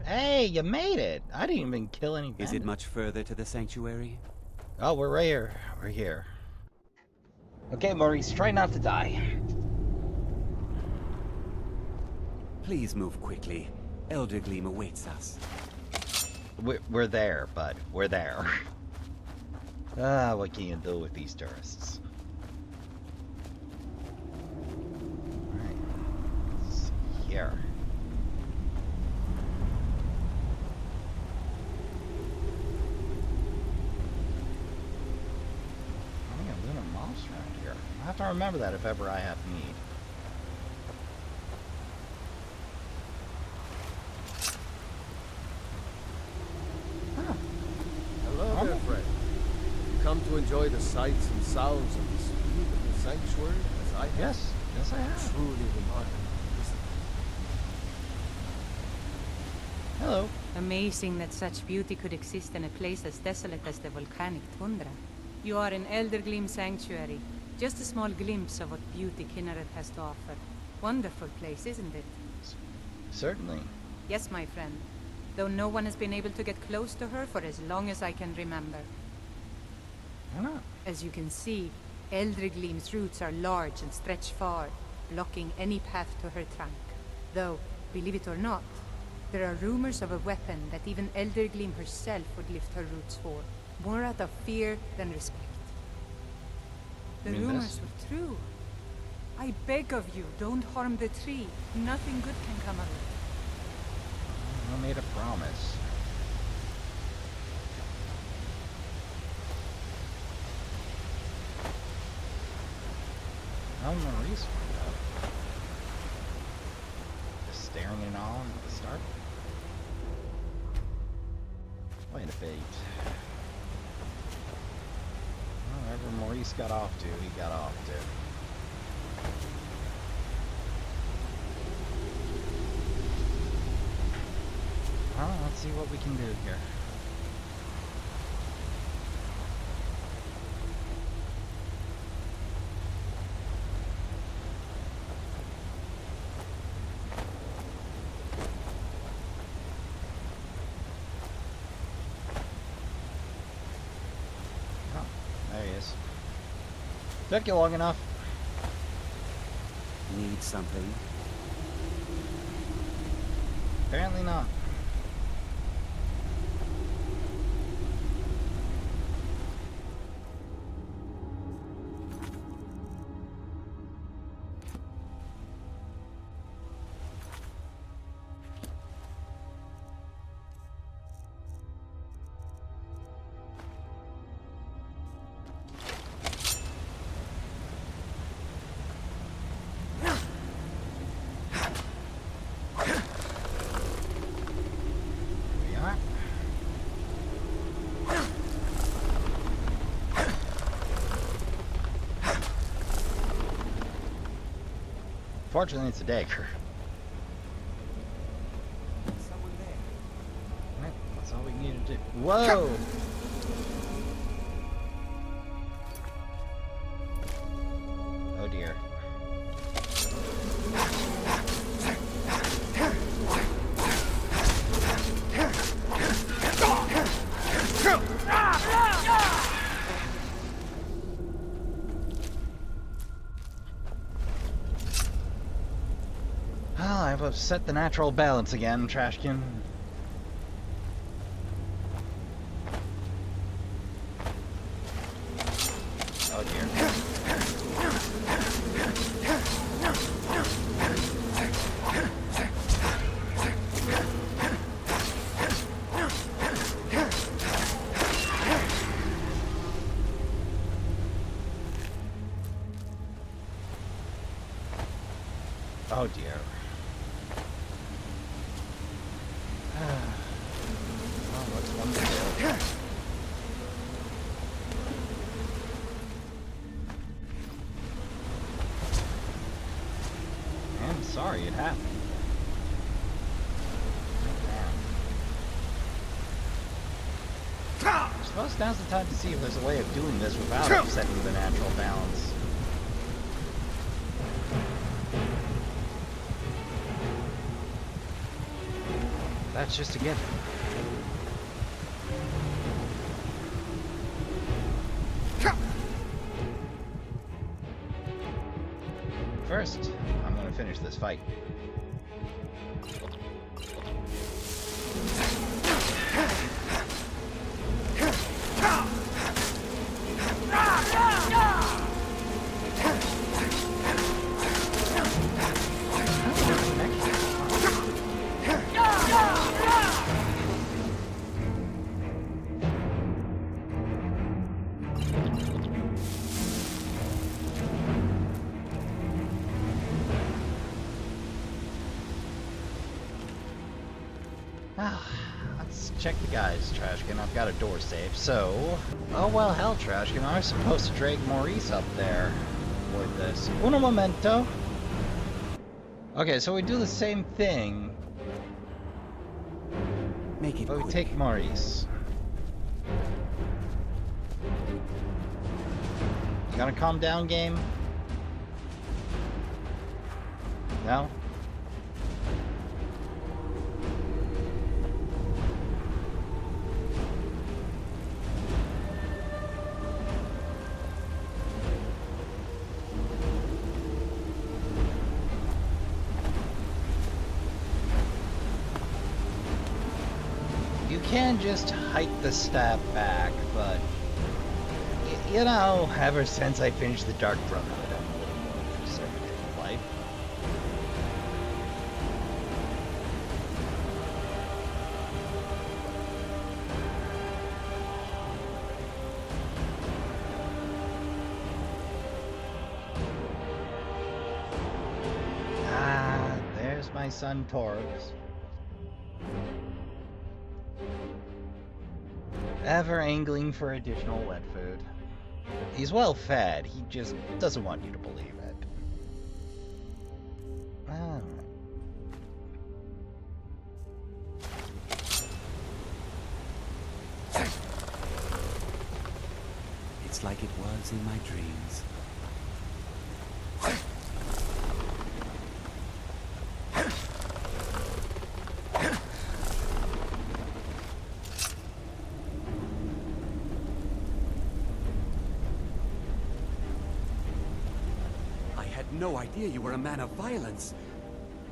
Hey, you made it! I didn't even kill any bandits.
Is it much further to the sanctuary?
Oh, we're right here. We're here. Okay, Maurice, try not to die.
Please move quickly. Eldergleam awaits us.
We're there, bud. We're there. What can you do with these tourists? Alright. Here. I think I'm doing a mouse around here. I have to remember that if ever I have need.
Hello there, friend. You come to enjoy the sights and sounds of this beautiful sanctuary as I have?
Yes, I have.
Truly remarkable, isn't it?
Hello.
Amazing that such beauty could exist in a place as desolate as the volcanic tundra. You are in Eldergleam Sanctuary. Just a small glimpse of what beauty Kinneret has to offer. Wonderful place, isn't it?
Certainly.
Yes, my friend. Though no one has been able to get close to her for as long as I can remember.
Why not?
As you can see, Eldergleam's roots are large and stretch far, blocking any path to her trunk. Though, believe it or not, there are rumors of a weapon that even Eldergleam herself would lift her roots for, more out of fear than respect. The rumors were true. I beg of you, don't harm the tree. Nothing good can come of it.
I made a promise. How Maurice went up? Just staring in awe at the start? Wait a bit. Wherever Maurice got off to, he got off to. Well, let's see what we can do here. Oh, there he is. Took you long enough.
Need something?
Apparently not. Fortunately, it's a dagger.
Someone there.
Right, that's all we need to do. Whoa! Oh dear. Ah, I've upset the natural balance again, Trashkin. Oh dear. Oh dear. Well, what's one to do? I'm sorry it happened. I suppose now's the time to see if there's a way of doing this without upsetting the natural balance. That's just a given. First, I'm gonna finish this fight. Let's check the guys, Trashkin. I've got a door safe, so... Oh well, hell, Trashkin. I was supposed to drag Maurice up there with this. Uno momento. Okay, so we do the same thing.
Make it
but we
quick.
take Maurice. You gonna calm down, game? No? You can just hike the staff back, but you know, ever since I finished the Dark Brotherhood, I'm a little more conservative in life. Ah, there's my son Torbs. Ever angling for additional wet food. He's well fed, he just doesn't want you to believe it. Ah.
It's like it was in my dreams. No idea you were a man of violence.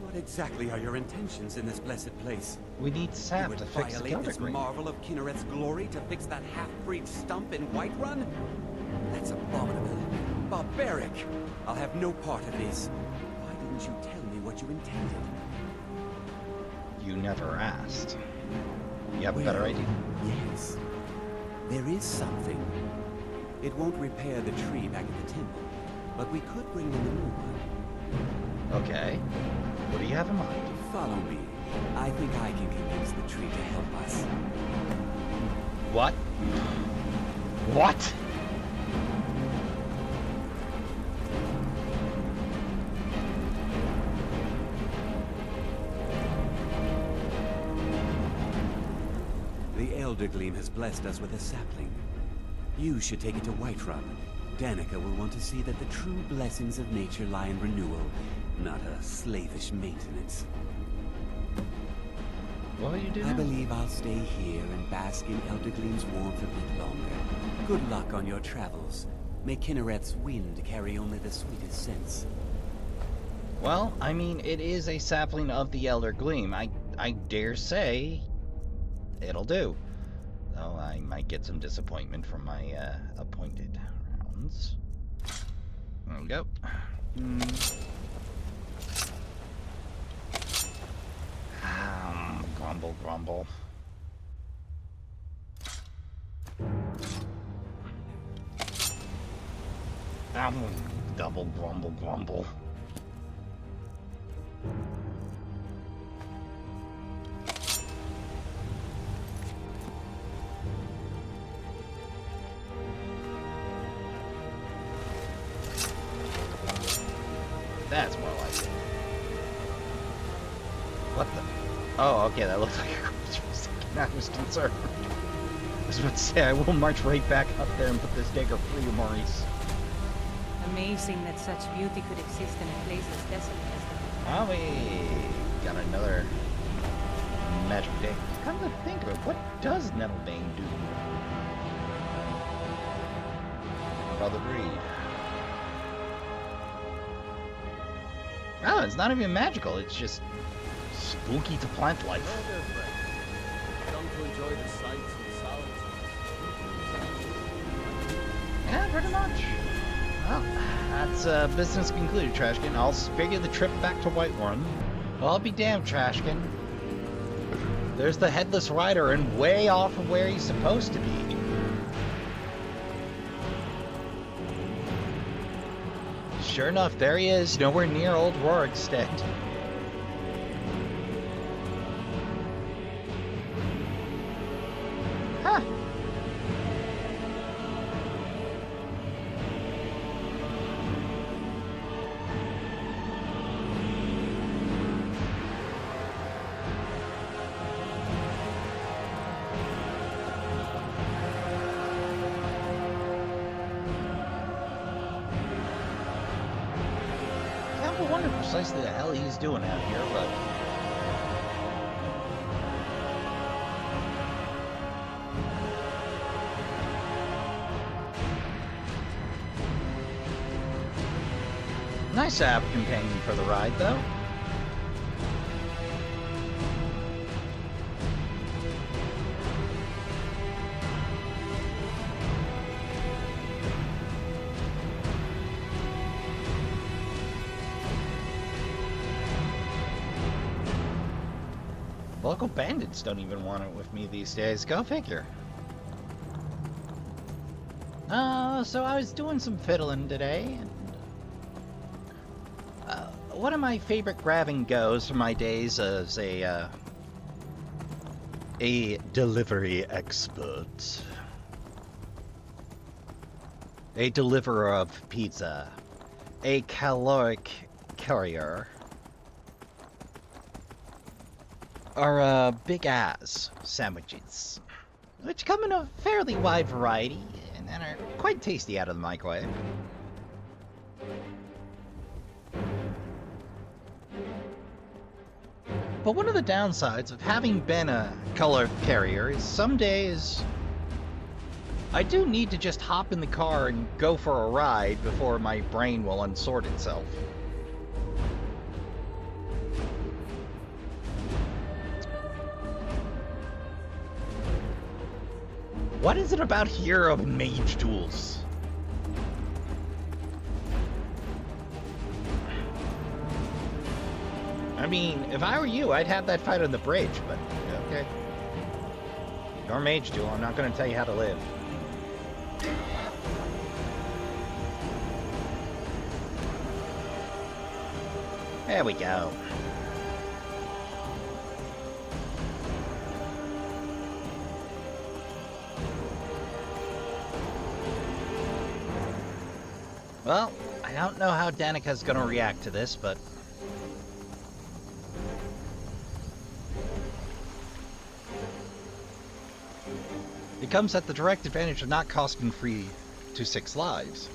What exactly are your intentions in this blessed place?
We need sap to fix the
violate this
Glidergreen.
marvel of Kinnereth's glory to fix that half-breed stump in Whiterun? That's abominable. Barbaric. I'll have no part of this. Why didn't you tell me what you intended?
You never asked. You have a better idea?
Yes. There is something. It won't repair the tree back at the temple, but we could bring them a new one.
Okay. What do you have in mind?
Follow me. I think I can convince the tree to help us.
What? What?
The Glidergreen has blessed us with a sapling. You should take it to Whiterun. Danica will want to see that the true blessings of nature lie in renewal, not a slavish maintenance.
What will you do
I
now?
believe I'll stay here and bask in Glidergreen's warmth a bit longer. Good luck on your travels. May Kinnereth's wind carry only the sweetest scents.
Well, I mean, it is a sapling of the Elder Gleam. I dare say it'll do. Though I might get some disappointment from my appointed rounds. There we go. Grumble, grumble. Double grumble, grumble. That's more like it. What the? Oh, okay, that looks like a creature. I was concerned. I was about to say, I will march right back up there and put this dagger free, Maurice.
Amazing that such beauty could exist in a place as desolate as this.
Oh, we got another magic dagger. Come to think of it, what does Nettlebane do? Brother Breed. Oh, it's not even magical, it's just spooky to plant life.
Hello there, friend. Come to enjoy the sights and sounds.
Yeah, pretty much. Well, that's business concluded, Trashkin. I'll spare you the trip back to Whiterun. Well, I'll be damned, Trashkin. There's the Headless Rider and way off of where he's supposed to be. Sure enough, there he is, nowhere near Old Rorikstead. Huh. I wonder precisely the hell he's doing out here, but... Nice to have a companion for the ride, though. Local bandits don't even want it with me these days. Go figure. So I was doing some fiddling today, and one of my favorite grab-and-goes from my days as a delivery expert. A deliverer of pizza. A caloric courier. Are big ass sandwiches, which come in a fairly wide variety and are quite tasty out of the microwave. But one of the downsides of having been a color carrier is some days I do need to just hop in the car and go for a ride before my brain will unsort itself. What is it about hero mage tools? I mean, if I were you, I'd have that fight on the bridge, but okay. Your mage tool, I'm not going to tell you how to live. There we go. Well, I don't know how Danica's gonna react to this, but... it comes at the direct advantage of not costing free to 6 lives.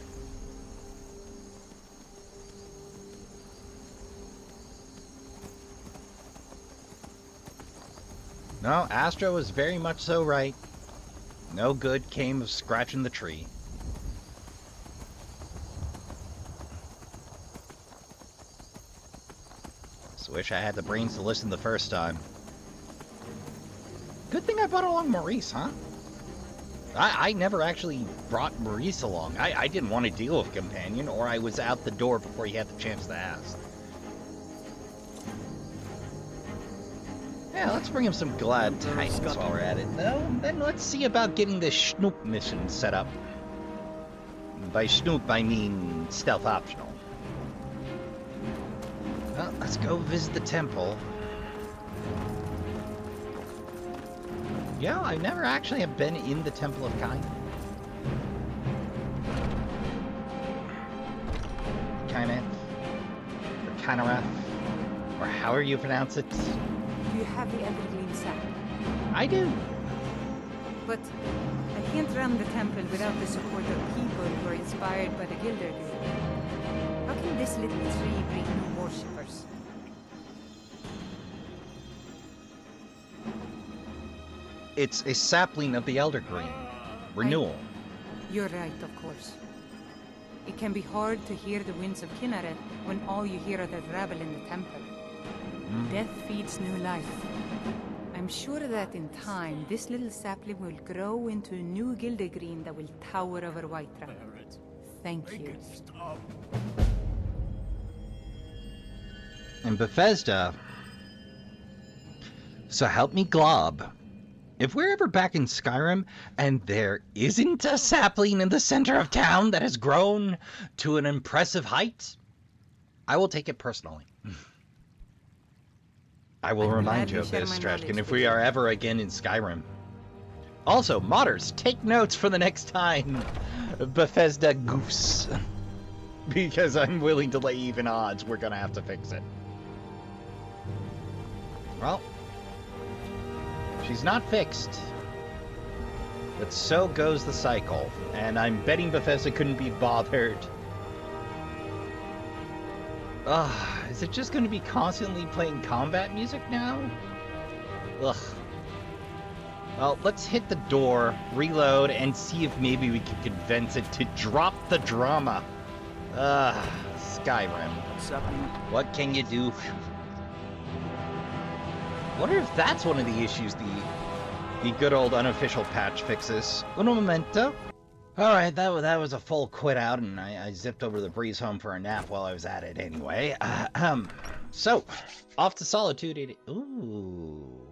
No, Astro was very much so right. No good came of scratching the tree. Wish I had the brains to listen the first time. Good thing I brought along Maurice, huh? I never actually brought Maurice along. I didn't want to deal with a companion, or I was out the door before he had the chance to ask. Yeah, let's bring him some glad tidings while we're at it. No, then let's see about getting this Snoop mission set up. By Snoop, I mean stealth optional. Well, let's go visit the temple. Yeah, I never actually have been in the Temple of Kind. Kineth, or Kinareth, or however you pronounce it.
Do you have the Glidergreen sack?
I do.
But I can't run the temple without the support of people who are inspired by the Glidergreen. How can this little tree bring new worshippers?
It's a sapling of the Glidergreen. Renewal.
You're right, of course. It can be hard to hear the winds of Kinnared when all you hear are the rabble in the temple. Death feeds new life. I'm sure that in time, this little sapling will grow into a new Glidergreen that will tower over Whiterun. Thank you.
And Bethesda. So help me glob. If we're ever back in Skyrim, and there isn't a sapling in the center of town that has grown to an impressive height, I will take it personally. I will remind you of this, Trashkin, if we are ever again in Skyrim. Also, modders, take notes for the next time Bethesda goofs. Because I'm willing to lay even odds we're gonna have to fix it. Well, she's not fixed, but so goes the cycle, and I'm betting Bethesda couldn't be bothered. Is it just going to be constantly playing combat music now? Ugh. Well, let's hit the door, reload, and see if maybe we can convince it to drop the drama. Skyrim. What can you do? Wonder if that's one of the issues the good old unofficial patch fixes. Un momento. Alright, that was a full quit out, and I zipped over to the breeze home for a nap while I was at it anyway. So, off to Solitude. Ooh.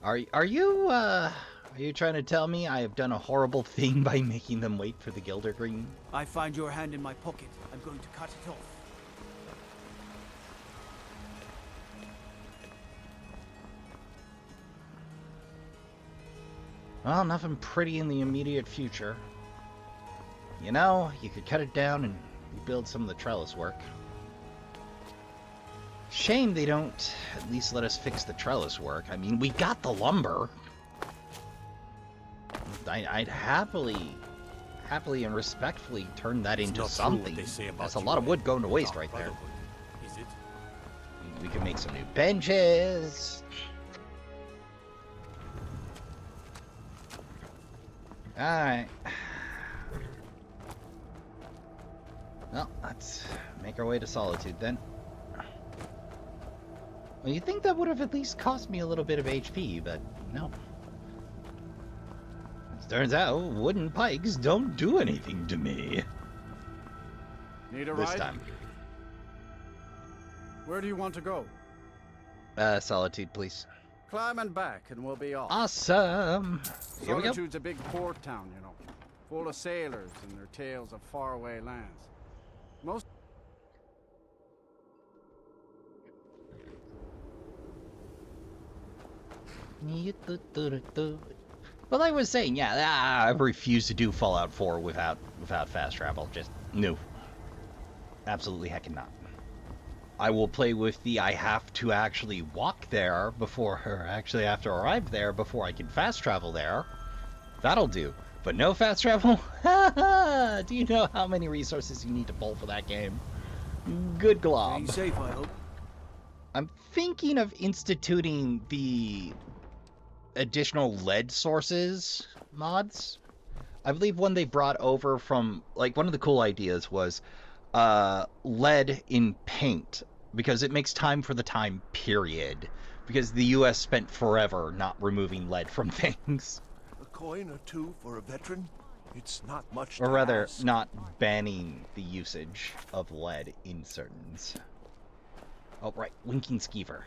Are you trying to tell me I have done a horrible thing by making them wait for the Glidergreen?
I find your hand in my pocket. I'm going to cut it off.
Well, nothing pretty in the immediate future. You know, you could cut it down and rebuild some of the trellis work. Shame they don't at least let us fix the trellis work. I mean, we got the lumber. I'd happily and respectfully turn that into something. That's a lot of wood going to waste right there.
Is it?
We can make some new benches. Alright. Well, let's make our way to Solitude then. Well, you'd think that would have at least cost me a little bit of HP, but no. It turns out wooden pikes don't do anything to me.
Need a
this
ride?
time.
Where do you want to go?
Solitude, please.
Climb and back, and we'll be off.
Awesome. Here we go.
Solitude's a big port town, you know, full of sailors and their tales of faraway lands. Most.
Well, I was saying, yeah, I refuse to do Fallout 4 without fast travel. Just no. Absolutely heckin' not. I will play with the I have to actually walk there before, or actually have to arrive there before I can fast travel there. That'll do. But no fast travel? Do you know how many resources you need to pull for that game? Good glob.
Stay safe, I hope.
I'm thinking of instituting the additional lead sources mods. I believe one they brought over from, like, one of the cool ideas was lead in paint because it makes time for the time period. Because the U.S. spent forever not removing lead from things.
A coin or two for a veteran? It's not much
Or
to
rather,
ask.
not banning the usage of lead in certains. Oh, right, Winking Skeever.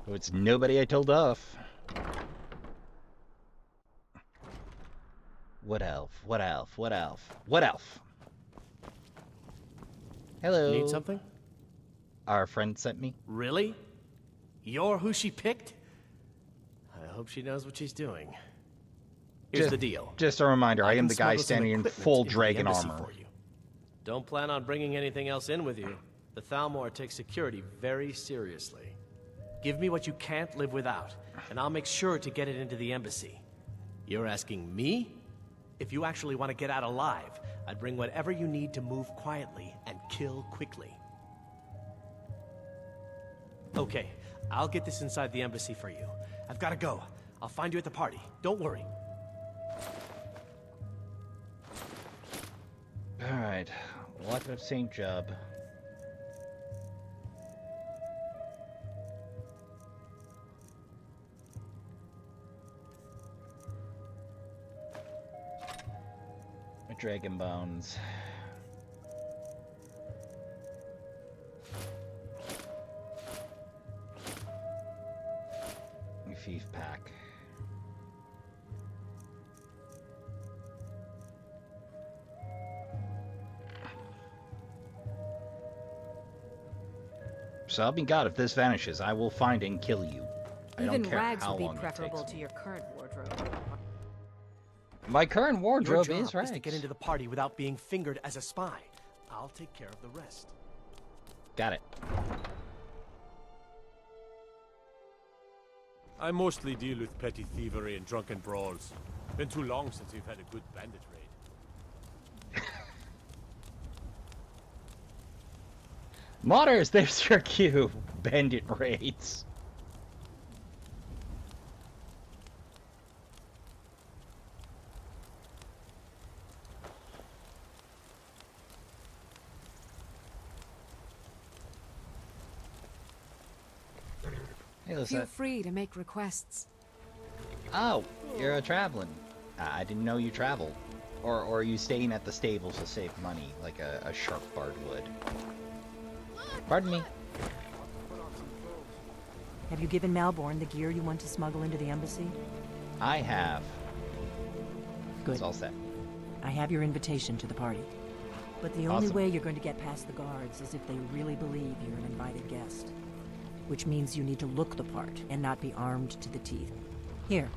Oh, it's nobody I told off. What elf? What elf? What elf? What elf? Hello.
Need something?
Our friend sent me.
Really? You're who she picked? I hope she knows what she's doing. Here's the deal.
Just a reminder, I am the guy
smuggle some
standing in
equipment
full
into the
dragon
embassy
armor.
for you. Don't plan on bringing anything else in with you. The Thalamor takes security very seriously. Give me what you can't live without, and I'll make sure to get it into the embassy. You're asking me? If you actually want to get out alive, I'd bring whatever you need to move quietly and kill quickly. Okay, I'll get this inside the embassy for you. I've got to go. I'll find you at the party. Don't worry.
Alright, what of St. Job? Dragon bones. Fief pack. So help me God, if this vanishes, I will find and kill you. I don't care
rags
how
would be
long
preferable
it takes
to your current wardrobe.
My current wardrobe
Your job
is rags.
to get into the party without being fingered as a spy. I'll take care of the rest.
Got it.
I mostly deal with petty thievery and drunken brawls. Been too long since we've had a good bandit raid.
Modders, there's your cue. Bandit raids. Hey,
Feel free to make requests.
Oh, you're traveling. I didn't know you traveled. Or are you staying at the stables to save money, like a shark bard would? Pardon me.
Have you given Malborn the gear you want to smuggle into the embassy?
I have.
Good.
It's all set.
I have your invitation to the party. But the only way you're going to get past the guards is if they really believe you're an invited guest. Which means you need to look the part and not be armed to the teeth. Here,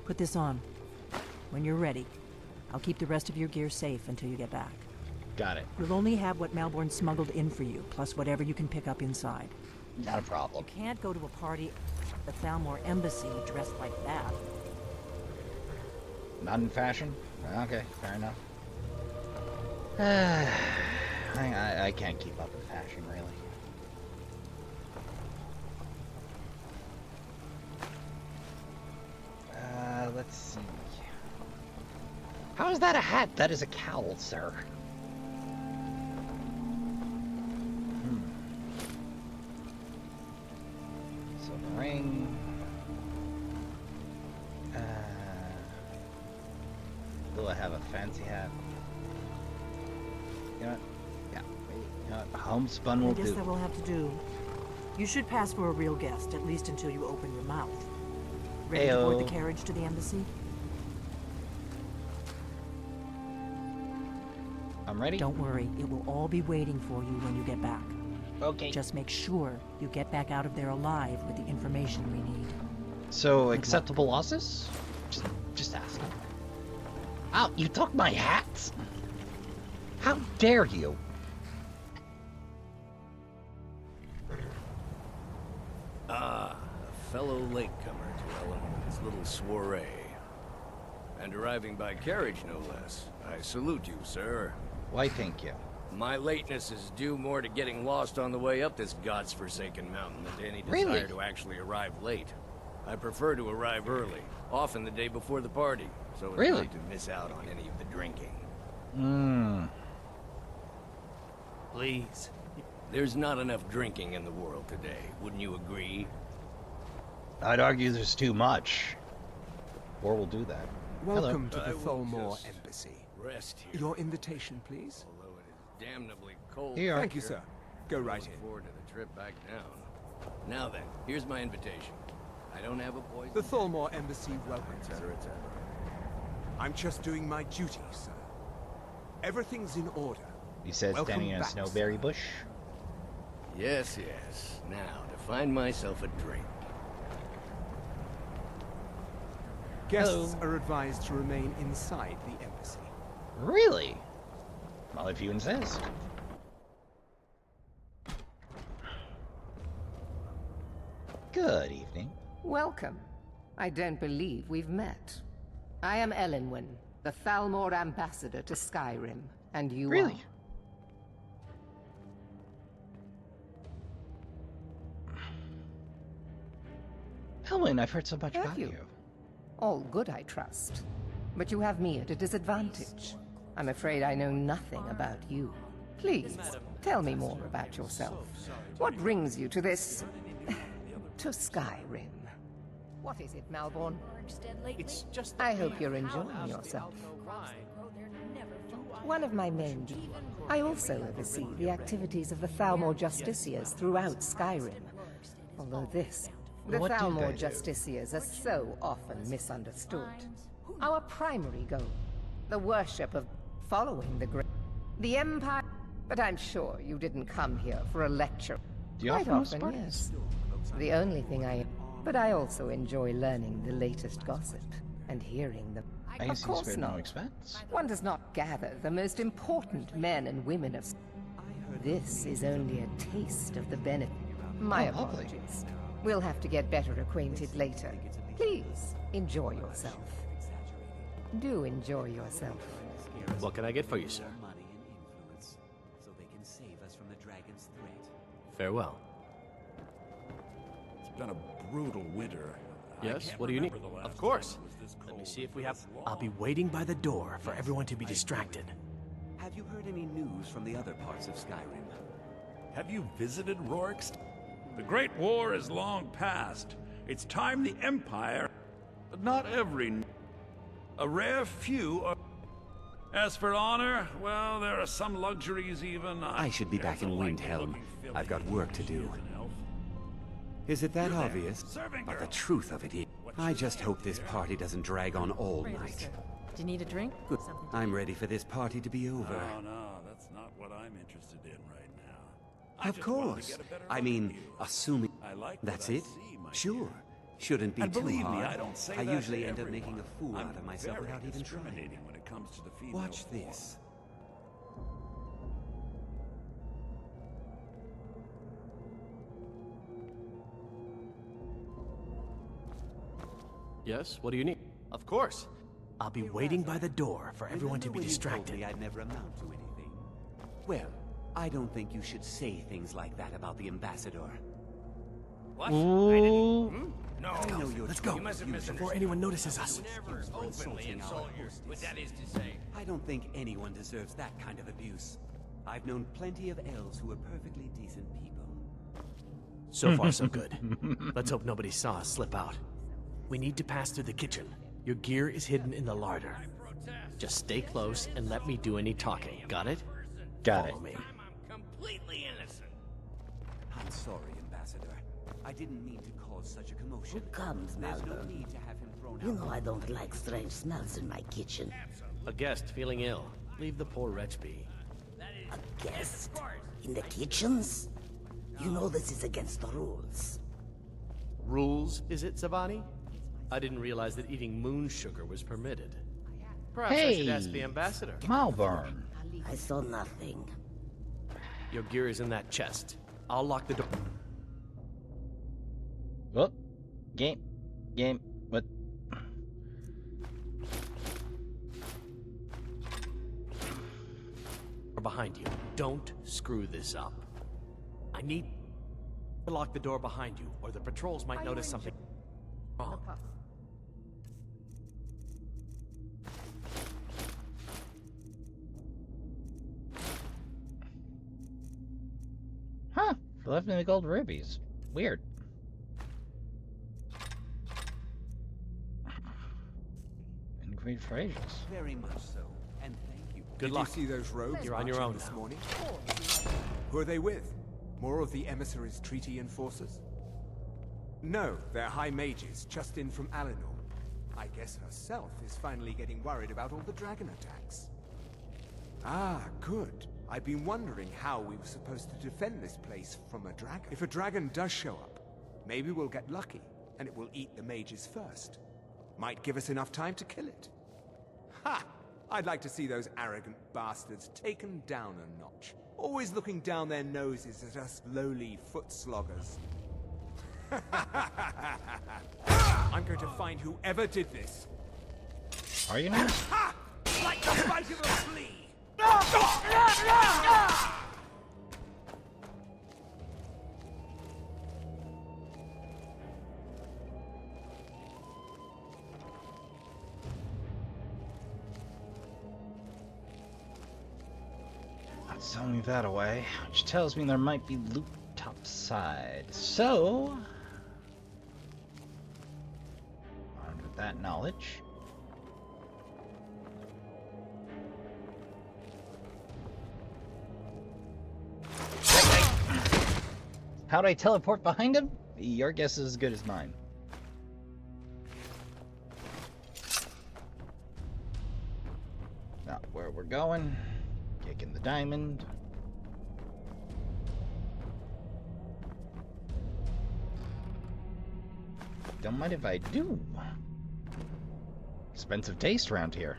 put this on. When you're ready, I'll keep the rest of your gear safe until you get back.
Got it.
You'll only have what Malborn smuggled in for you, plus whatever you can pick up inside.
Not a problem.
You can't go to a party at the Thalamor Embassy dressed like that.
Not in fashion? Okay, fair enough. I can't keep up with fashion, really. Let's see. How is that a hat? That is a cowl, sir. So the ring. Will I have a fancy hat? You know what? Yeah. You know what? Homespun will
I guess
do.
that will have to do. You should pass for a real guest, at least until you open your mouth. Ready to board the carriage to the embassy?
I'm ready.
Don't worry, it will all be waiting for you when you get back.
Okay.
Just make sure you get back out of there alive with the information we need.
So, acceptable losses? Just asking. Ow, you took my hat! How dare you?
Ah, a fellow latecomer to Element's little soiree. And arriving by carriage, no less. I salute you, sir.
Why, thank you.
My lateness is due more to getting lost on the way up this god's-forsaken mountain than to any desire
Really?
to actually arrive late. I prefer to arrive early, often the day before the party, so as
Really?
not to miss out on any of the drinking.
Please.
There's not enough drinking in the world today, wouldn't you agree?
I'd argue there's too much. Or we'll do that.
Welcome to
Hello.
the Thalamor Embassy.
Rest here.
Your invitation, please.
Although it is damnably cold.
Here.
Thank you, sir. Go right
Look
in.
forward to the trip back down. Now then, here's my invitation. I don't have a poison.
The Thalamor Embassy welcomes
etc.,
you.
etc.
I'm just doing my duty, sir. Everything's in order.
He says,
Welcome
standing in a
back,
snowberry bush.
Yes, yes. Now, to find myself a drink.
Guests are advised to remain inside the embassy.
Really? Well, if you insist. Good evening.
Welcome. I don't believe we've met. I am Elenwen, the Thalamor ambassador to Skyrim, and you
Really? Helen, I've heard so much
Have
about
you?
you.
All good, I trust. But you have me at a disadvantage. I'm afraid I know nothing about you. Please, tell me more about yourself. What brings you to this... to Skyrim? What is it, Malborn?
It's just
I hope you're enjoying yourself. One of my men. I also oversee the activities of the Thalmor Justiciars throughout Skyrim. Although the
What do
Thalmor
they do?
Justiciars are so often misunderstood. Our primary goal, the worship of following the great... the Empire... But I'm sure you didn't come here for a lecture.
Do you
Quite
often
often,
host
yes. The only thing I... But I also enjoy learning the latest gossip and hearing them.
I
Of
guess he's
course
spared no
not.
expense.
One does not gather the most important men and women of... This is only a taste of the benefit. My
Oh, lovely.
apologies. We'll have to get better acquainted later. Please, enjoy yourself. Do enjoy yourself.
What can I get for you, sir?
Money and influence, so they can save us from the dragon's threat.
Farewell.
It's been a brutal winter.
Yes, what do you need? Of course. Let me see if we have... I'll be waiting by the door for everyone to be distracted.
Have you heard any news from the other parts of Skyrim?
Have you visited Rorik's? The Great War is long past. It's time the Empire... But not every... A rare few are... As for honor, well, there are some luxuries even...
I should be back in Windhelm. I've got work to do. Is it that obvious? But the truth of it is, I just hope this party doesn't drag on all night.
Do you need a drink?
Good. I'm ready for this party to be over.
No, that's not what I'm interested in right now.
Of course. I mean, assuming... That's it? Sure. Shouldn't be
And
too
believe me,
hard.
I don't say
I
that
usually
to
end up
everyone.
making a fool out of myself
I'm
without
very
even trying.
discriminating when it comes to the female
Watch
form.
this.
Yes, what do you need? Of course. I'll be waiting by the door for everyone to be
Remember when you told
distracted.
me I'd never amount to anything? Well, I don't think you should say things like that about the ambassador.
What?
Ooh.
No,
I know you're
Let's go,
You must have misunderstood.
before anyone notices us.
Never openly insult you, but that is to say...
I don't think anyone deserves that kind of abuse. I've known plenty of elves who are perfectly decent people.
So far, so good. Let's hope nobody saw us slip out. We need to pass through the kitchen. Your gear is hidden in the larder. Just stay close and let me do any talking. Got it?
Got
Follow me.
I'm completely innocent.
I'm sorry, Ambassador. I didn't mean to cause such a commotion.
Who comes,
There's no
Malcolm?
need to have him thrown
You
out.
know I don't like strange smells in my kitchen.
A guest feeling ill. Leave the poor wretch be.
A guest? In the kitchens? You know this is against the rules.
Rules, is it, Savani? I didn't realize that eating moon sugar was permitted. Perhaps I
Hey,
should ask the ambassador.
Malburn.
I saw nothing.
Your gear is in that chest. I'll lock the door.
Whoop. Game. What?
Behind you. Don't screw this up. I need to lock the door behind you, or the patrols might notice something wrong.
They left me the gold rubies. Weird. And Queen Phrases.
Very much so, and thank you.
Did you see those rogues
You're on your own
this
now.
morning? Who are they with? More of the emissaries' treaty enforcers? No, they're high mages, just in from Alinor. I guess herself is finally getting worried about all the dragon attacks. Ah, good. I've been wondering how we were supposed to defend this place from a dragon. If a dragon does show up, maybe we'll get lucky, and it will eat the mages first. Might give us enough time to kill it. Ha! I'd like to see those arrogant bastards taken down a notch. Always looking down their noses at us lowly foot sloggers. I'm going to find whoever did this.
Are you now?
Like the bite of a flea!
Let's tell me that away, which tells me there might be loot topside. So, armed with that knowledge, how'd I teleport behind him? Your guess is as good as mine. Not where we're going. Kicking the diamond. Don't mind if I do. Expensive taste around here.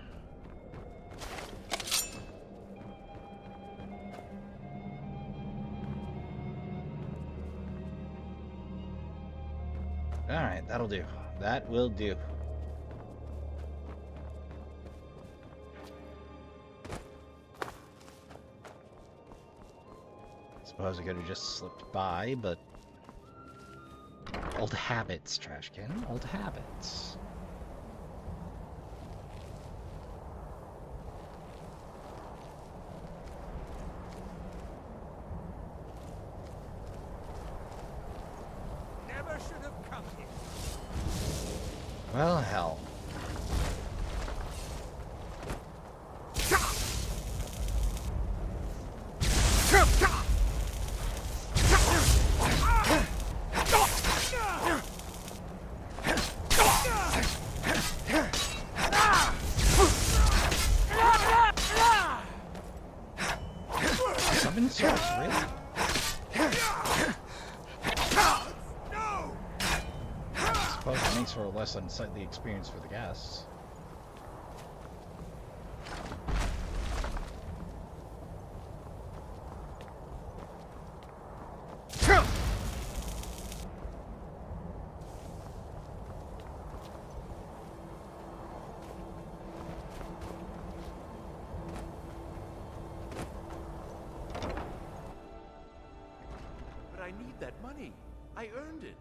Alright, that'll do. That will do. Suppose I could have just slipped by, but old habits, Trashkin. Old habits.
Never should have come here.
Well, hell. Summon swords, really? Suppose it makes for a less unsightly experience for the guests.
I need that money. I earned it.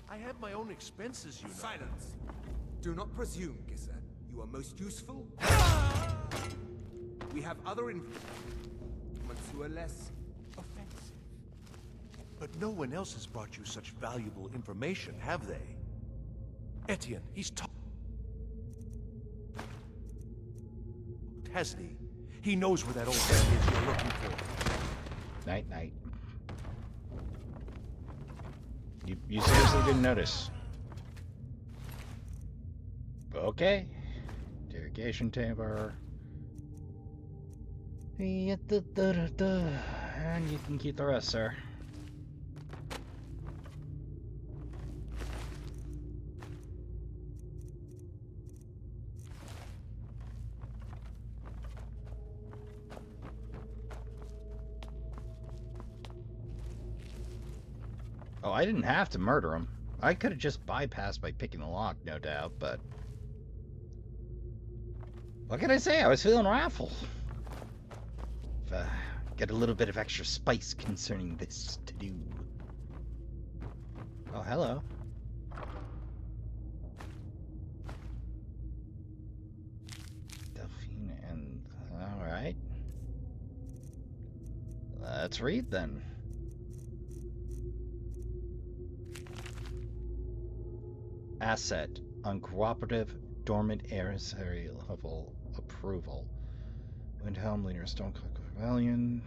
I have my own expenses, you know.
Silence! Do not presume, Gisser. You are most useful. We have other informants who are less offensive.
But no one else has brought you such valuable information, have they? Etienne, he's hasn't he? He knows where that old man is you're looking for.
Night, night. You seriously didn't notice? Okay. Interrogation chamber. And you can keep the rest, sir. Oh, I didn't have to murder him. I could have just bypassed by picking the lock, no doubt, but... what can I say? I was feeling raffle. Get a little bit of extra spice concerning this to-do. Oh, hello. Delphine and... alright. Let's read, then. asset, uncooperative, dormant emissary level approval. Windhelm, leader of Stonecloak Rebellion.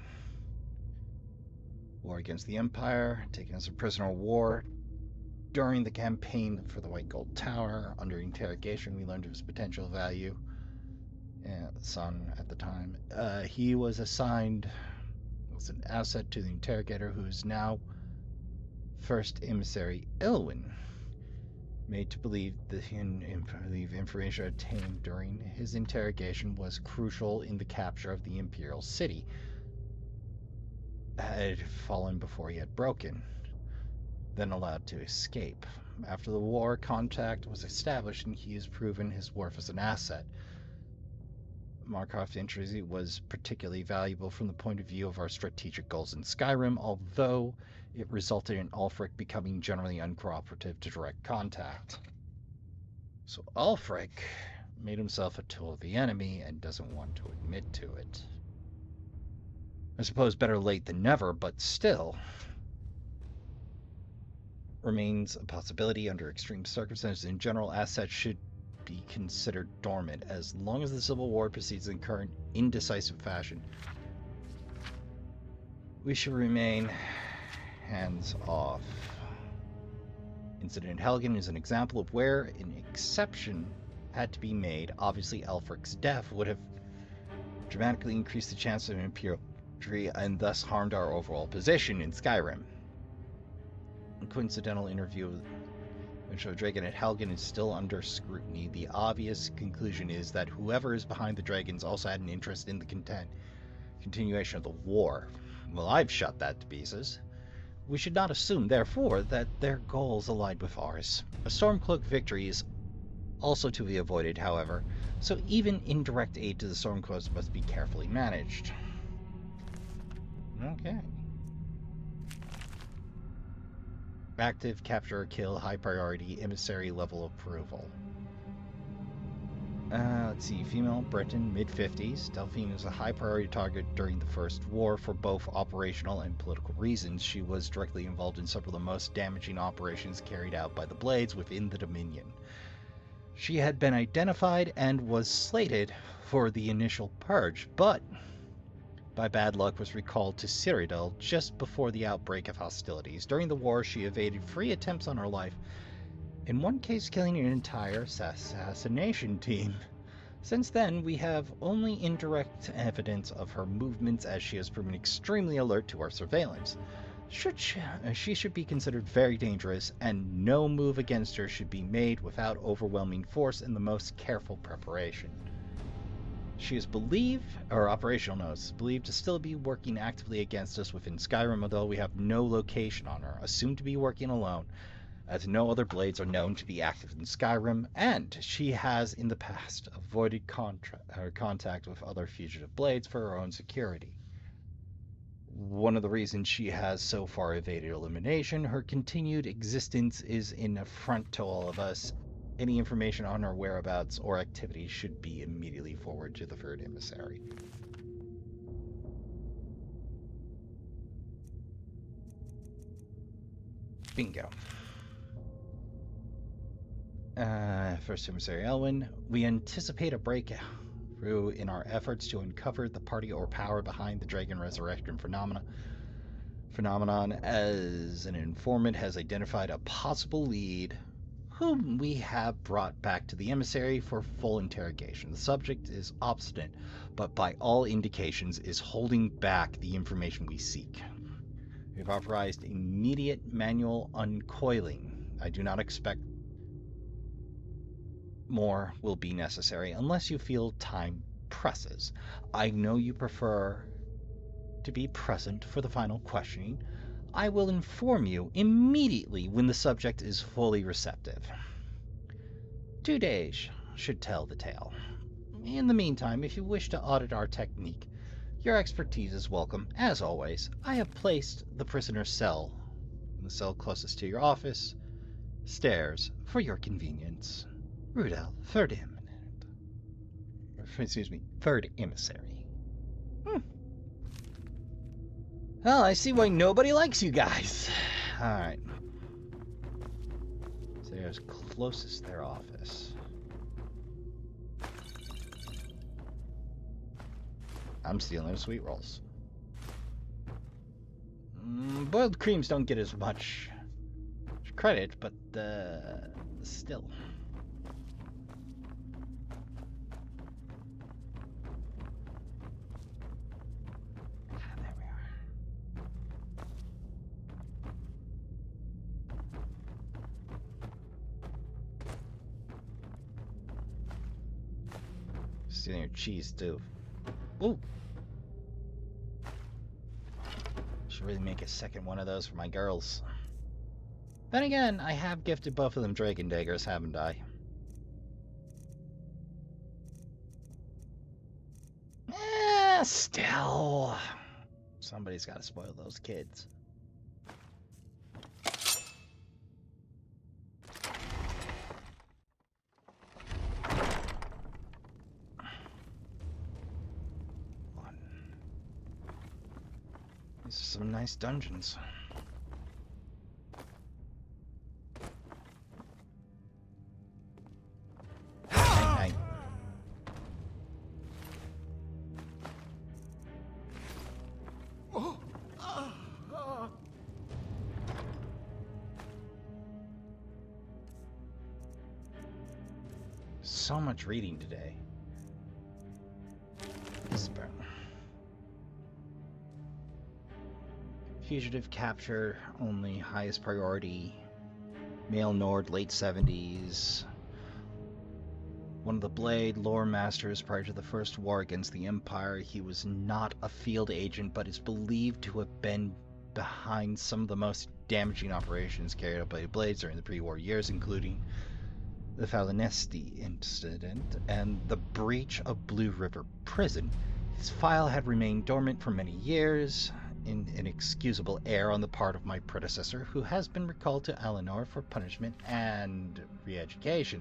War against the Empire, taken as a prisoner of war. During the campaign for the White Gold Tower, under interrogation, we learned of his potential value. Son at the time. He was assigned as an asset to the interrogator, who is now first emissary Elwyn, made to believe that information obtained during his interrogation was crucial in the capture of the Imperial City. Had fallen before he had broken, then allowed to escape. After the war, contact was established and he has proven his worth as an asset. Markov's entry was particularly valuable from the point of view of our strategic goals in Skyrim, although it resulted in Ulfric becoming generally uncooperative to direct contact. So Ulfric made himself a tool of the enemy and doesn't want to admit to it. I suppose better late than never, but still remains a possibility under extreme circumstances. In general, assets should be considered dormant as long as the Civil War proceeds in current indecisive fashion. We should remain hands off. Incident Helgen is an example of where an exception had to be made. Obviously, Ulfric's death would have dramatically increased the chance of Imperial victory and thus harmed our overall position in Skyrim. A coincidental interview of Dragon at Helgen is still under scrutiny. The obvious conclusion is that whoever is behind the dragons also had an interest in the continuation of the war. Well, I've shut that to pieces. We should not assume, therefore, that their goals aligned with ours. A Stormcloak victory is also to be avoided, however, so even indirect aid to the Stormcloaks must be carefully managed. Okay. Active, capture or kill, high priority, emissary level approval. Let's see, female, Britain, mid-50s. Delphine is a high priority target during the First War for both operational and political reasons. She was directly involved in several of the most damaging operations carried out by the Blades within the Dominion. She had been identified and was slated for the initial purge, but by bad luck was recalled to Cyrodiil just before the outbreak of hostilities. During the war, she evaded 3 attempts on her life, in one case killing an entire assassination team. Since then, we have only indirect evidence of her movements, as she has proven extremely alert to our surveillance. She should be considered very dangerous, and no move against her should be made without overwhelming force and the most careful preparation. She is believed to still be working actively against us within Skyrim, although we have no location on her. Assumed to be working alone, as no other Blades are known to be active in Skyrim, and she has in the past avoided contact with other fugitive Blades for her own security. One of the reasons she has so far evaded elimination, her continued existence is an affront to all of us. Any information on her whereabouts or activities should be immediately forwarded to the third emissary. Bingo. First emissary Elwyn. We anticipate a breakthrough in our efforts to uncover the party or power behind the dragon resurrection phenomenon, as an informant has identified a possible lead whom we have brought back to the emissary for full interrogation. The subject is obstinate, but by all indications is holding back the information we seek. We have authorized immediate manual uncoiling. I do not expect more will be necessary unless you feel time presses. I know you prefer to be present for the final questioning. I will inform you immediately when the subject is fully receptive. 2 days should tell the tale. In the meantime, if you wish to audit our technique, your expertise is welcome. As always, I have placed the prisoner's cell in the cell closest to your office, stairs, for your convenience. Rudel, third emissary. Well, I see why nobody likes you guys. Alright. They're as close as their office. I'm stealing their sweet rolls. Boiled creams don't get as much credit, but still. There we are. Stealing your cheese too. Ooh. Should really make a second one of those for my girls. Then again, I have gifted both of them Dragon Daggers, haven't I? Still. Somebody's got to spoil those kids. These are some nice dungeons. Night. So much reading today. Isbern. Fugitive captured, only highest priority. Male Nord, late 70s. One of the Blade lore masters prior to the First War against the Empire. He was not a field agent, but is believed to have been behind some of the most damaging operations carried out by the Blades during the pre-war years, including the Falinesti incident and the breach of Blue River Prison. His file had remained dormant for many years, in inexcusable error on the part of my predecessor, who has been recalled to Eleanor for punishment and re-education.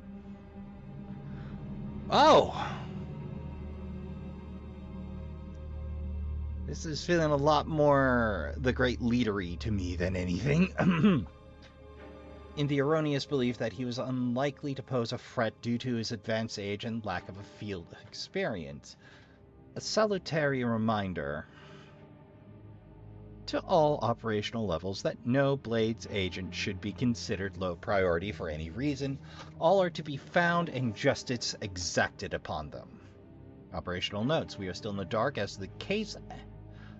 Oh! This is feeling a lot more the Great Leadery to me than anything. In the erroneous belief that he was unlikely to pose a threat due to his advanced age and lack of a field experience. A salutary reminder to all operational levels that no Blades agent should be considered low priority for any reason. All are to be found and justice exacted upon them. Operational notes. We are still in the dark as to the case,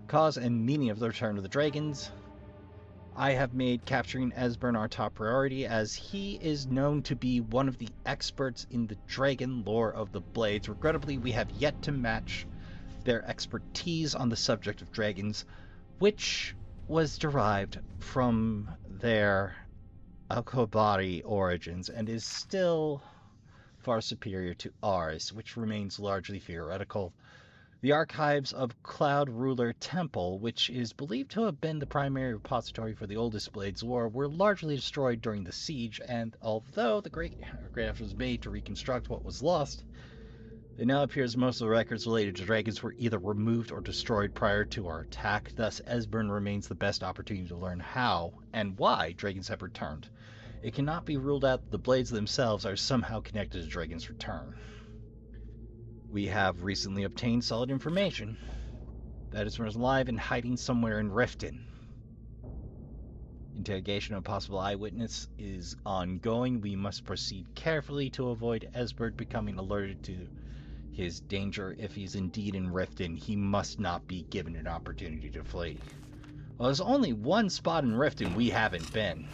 cause, and meaning of the return of the dragons. I have made capturing Esbern our top priority, as he is known to be one of the experts in the dragon lore of the Blades. Regrettably, we have yet to match their expertise on the subject of dragons, which was derived from their Alkobari origins and is still far superior to ours, which remains largely theoretical. The archives of Cloud Ruler Temple, which is believed to have been the primary repository for the oldest Blades lore, were largely destroyed during the siege, and although the great effort was made to reconstruct what was lost, it now appears most of the records related to dragons were either removed or destroyed prior to our attack. Thus, Esbern remains the best opportunity to learn how and why dragons have returned. It cannot be ruled out that the Blades themselves are somehow connected to dragons' return. We have recently obtained solid information that Esbern is alive and hiding somewhere in Riften. Interrogation of a possible eyewitness is ongoing. We must proceed carefully to avoid Esbern becoming alerted to his danger. If he's indeed in Riften, he must not be given an opportunity to flee. Well, there's only one spot in Riften we haven't been.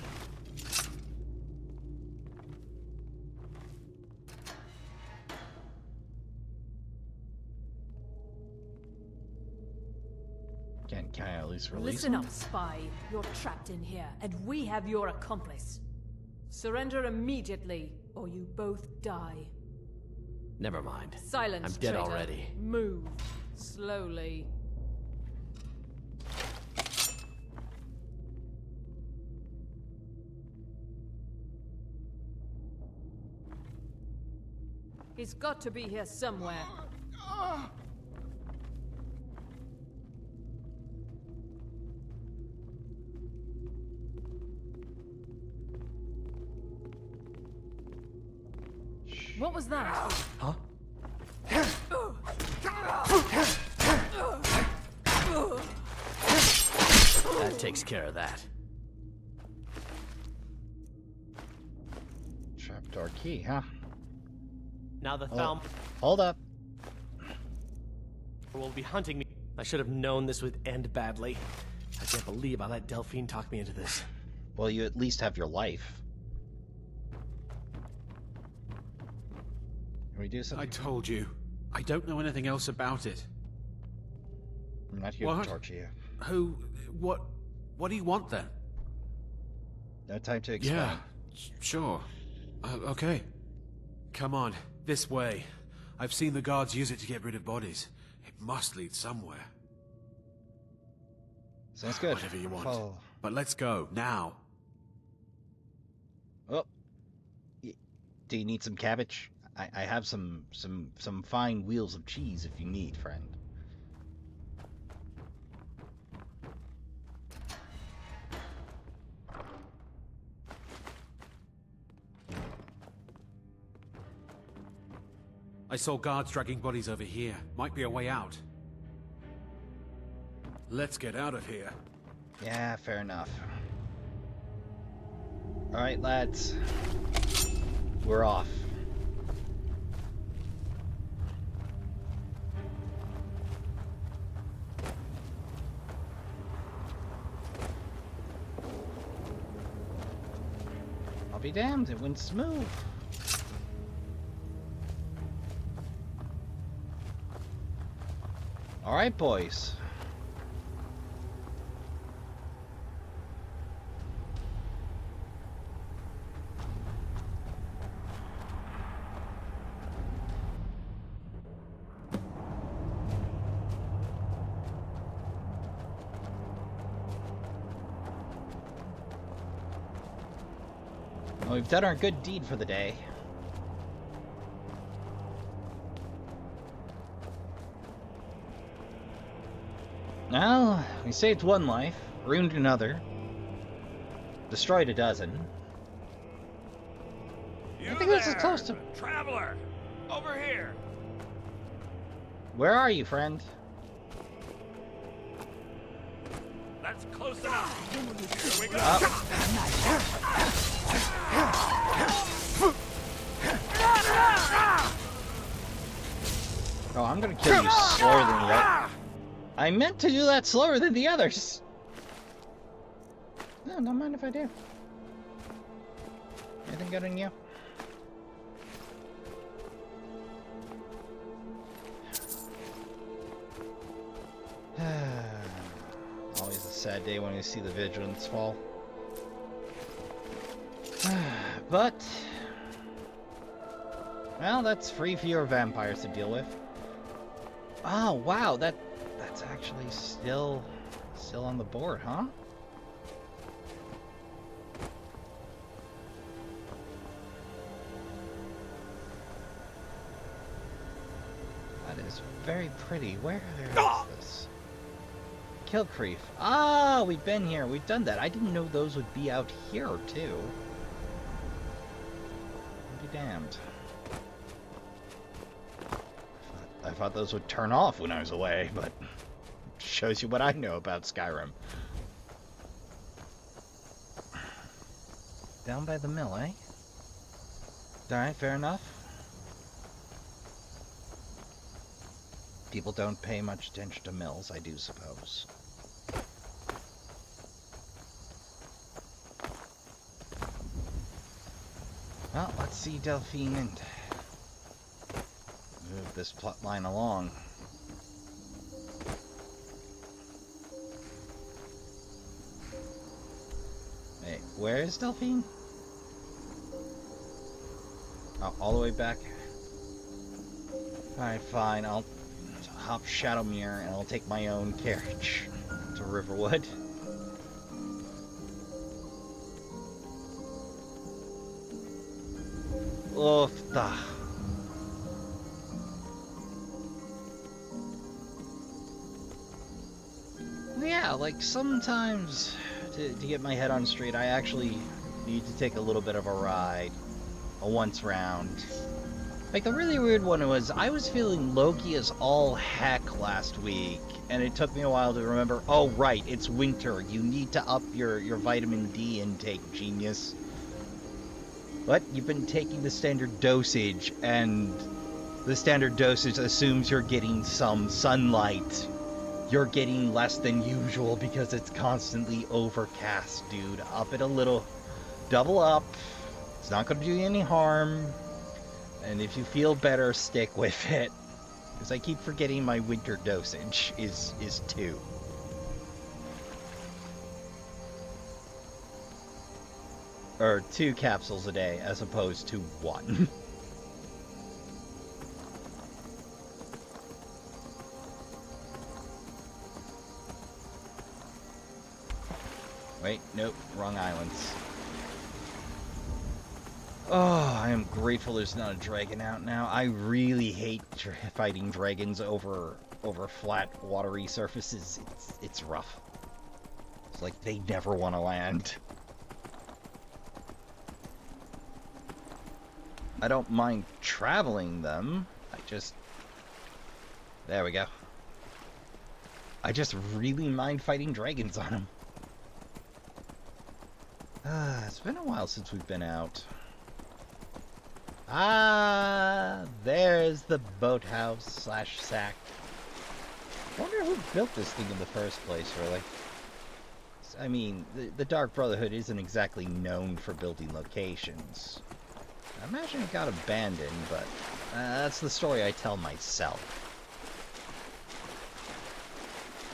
Can I at least release
Listen
him?
up, spy. You're trapped in here, and we have your accomplice. Surrender immediately, or you both die.
Never mind.
Silence,
I'm dead
traitor.
already.
Move. Slowly. He's got to be here somewhere.
What was that?
Huh? That takes care of that.
Trapdoor key, huh?
Now the
Oh, hold up.
will be hunting me. I should have known this would end badly. I can't believe I let Delphine talk me into this.
Well, you at least have your life. Can we do something?
I told you. I don't know anything else about it.
I'm not here
What?
to torture you.
Who? What do you want then?
No time to explain.
Yeah, sure. Okay. Come on, this way. I've seen the guards use it to get rid of bodies. It must lead somewhere.
Sounds good.
Whatever you want.
Follow.
But let's go, now.
Oh. Do you need some cabbage? I have some fine wheels of cheese if you need, friend.
I saw guards dragging bodies over here. Might be a way out. Let's get out of here.
Yeah, fair enough. Alright, lads. We're off. I'll be damned, it went smooth. Alright, boys. Well, we've done our good deed for the day. Well, we saved one life, ruined another, destroyed a dozen. I think this is close to...
Traveler! Over here!
Where are you, friend?
That's close enough! Here we go!
Oh, I'm gonna kill you slower than the other. I meant to do that slower than the others. No, don't mind if I do. Anything good on you? Always a sad day when you see the vigilance fall. But, well, that's free for your vampires to deal with. Oh wow, that's actually still on the board, huh? That is very pretty. Where is this? Killcreef. Ah, we've been here. We've done that. I didn't know those would be out here too. I'll be damned. I thought those would turn off when I was away, but shows you what I know about Skyrim. Down by the mill, eh? Alright, fair enough. People don't pay much attention to mills, I do suppose. Well, let's see Delphine and move this plot line along. Hey, where is Delphine? Oh, all the way back. Alright, fine. I'll hop Shadowmere and I'll take my own carriage to Riverwood. Oofta. Yeah, like sometimes to get my head on straight, I actually need to take a little bit of a ride, a once round. Like, the really weird one was, I was feeling Loki as all heck last week, and it took me a while to remember, oh, right, it's winter. You need to up your vitamin D intake, genius. But you've been taking the standard dosage, and the standard dosage assumes you're getting some sunlight. You're getting less than usual because it's constantly overcast, dude. Up it a little. Double up. It's not going to do you any harm. And if you feel better, stick with it. Because I keep forgetting my winter dosage is 2. Or 2 capsules a day, as opposed to 1. Wait, nope, wrong islands. Oh, I am grateful there's not a dragon out now. I really hate fighting dragons over flat, watery surfaces. It's rough. It's like they never want to land. I don't mind traveling them. There we go. I just really mind fighting dragons on them. It's been a while since we've been out. There's the boathouse / sack. I wonder who built this thing in the first place, really. I mean, the Dark Brotherhood isn't exactly known for building locations. I imagine it got abandoned, but that's the story I tell myself.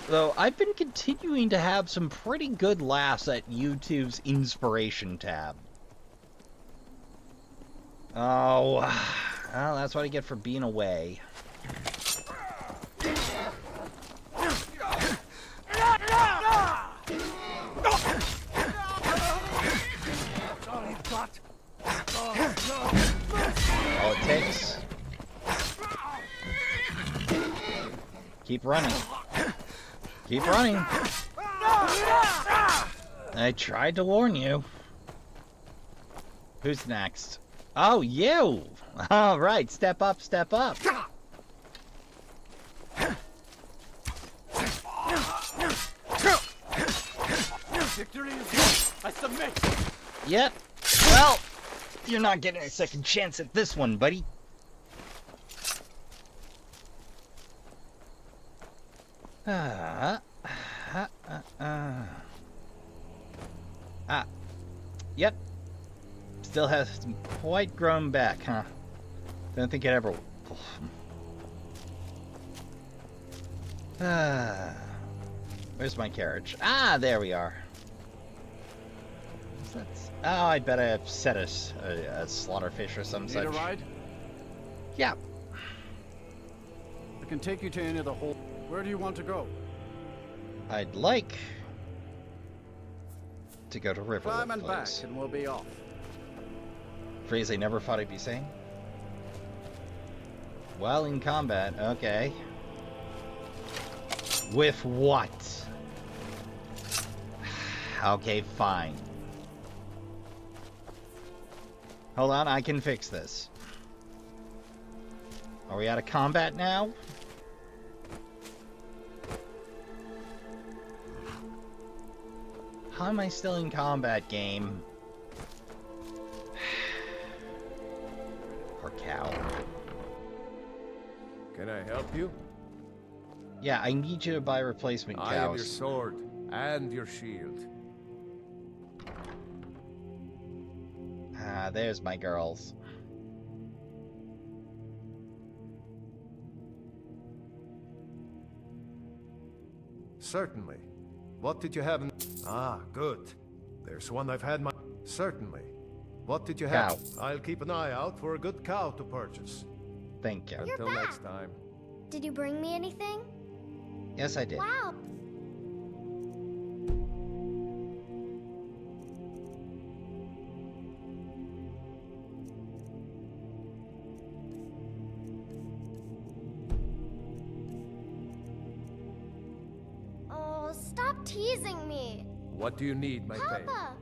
Though, I've been continuing to have some pretty good laughs at YouTube's Inspiration tab. Oh, well, that's what I get for being away. All it takes. Keep running. Keep running. I tried to warn you. Who's next? Oh, you! All right, step up, step up.
Victory is yours. I submit.
Yep. Well, you're not getting a second chance at this one, buddy. Yep. Still hasn't quite grown back, huh? Don't think it ever will. Where's my carriage? Ah, there we are. Oh, I bet I have set a slaughterfish or some such.
Need a ride?
Yeah.
I can take you to any of the whole. Where do you want to go?
I'd like to go to Riverwood,
Climb and back,
please.
and we'll be off.
Phrase I never thought I'd be saying. While in combat, okay. With what? Okay, fine. Hold on, I can fix this. Are we out of combat now? How am I still in combat, game? Poor cow.
Can I help you?
Yeah, I need you to buy replacement cows.
I am your sword and your shield.
Ah, there's my girls.
Certainly. What did you have in... Ah, good. There's one I've had my... Certainly. What did you have?
Cow.
I'll keep an eye out for a good cow to purchase.
Thank you.
Until next time.
Did you bring me anything?
Yes, I did.
Wow. Oh, stop teasing me.
What do you need, my babe?
Papa.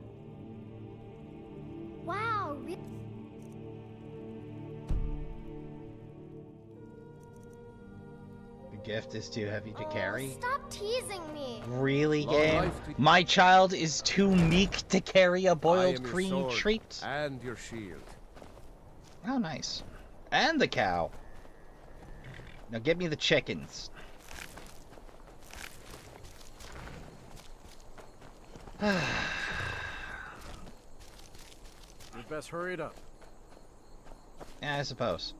Wow.
gift is too heavy to carry.
Stop teasing me.
Really, game? My child is too meek to carry a boiled cream treat?
And your shield.
Oh, nice. And the cow. Now get me the chickens.
You'd best hurry it up.
Yeah, I suppose.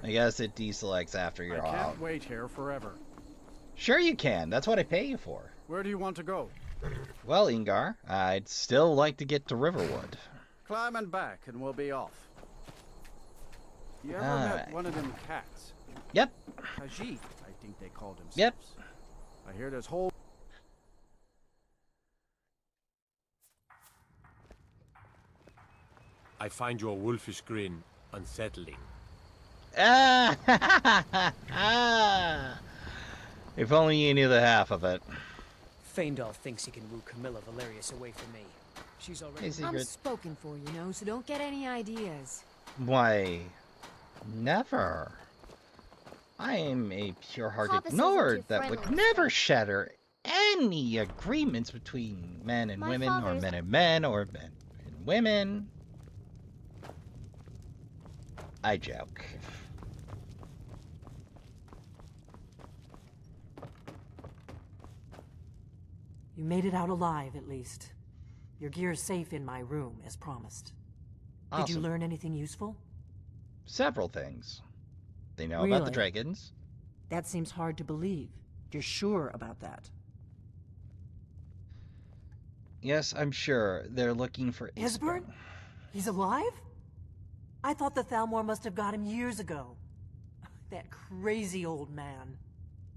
I guess it deselects after you're off.
I can't wait here forever.
Sure you can. That's what I pay you for.
Where do you want to go?
Well, Ingar, I'd still like to get to Riverwood.
Climb and back, and we'll be off. You ever met one of them cats?
Yep.
Khajiit, I think they called themselves.
Yep.
I hear this whole...
I find your wolfish grin unsettling.
If only you knew the half of it.
Feindal thinks he can woo Camilla Valerius away from me. She's already...
I'm spoken for, you know, so don't get any ideas.
Why, never. I am a pure-hearted
Papa
Nord that
friendly.
would never shatter any agreements between men and women, or men and men, or men and women. I joke.
You made it out alive, at least. Your gear's safe in my room, as promised.
Awesome.
Did you learn anything useful?
Several things. They know about the
Really?
dragons.
That seems hard to believe. You're sure about that?
Yes, I'm sure. They're looking for
Esbern? He's alive? I thought the Thalmor must have got him years ago. That crazy old man.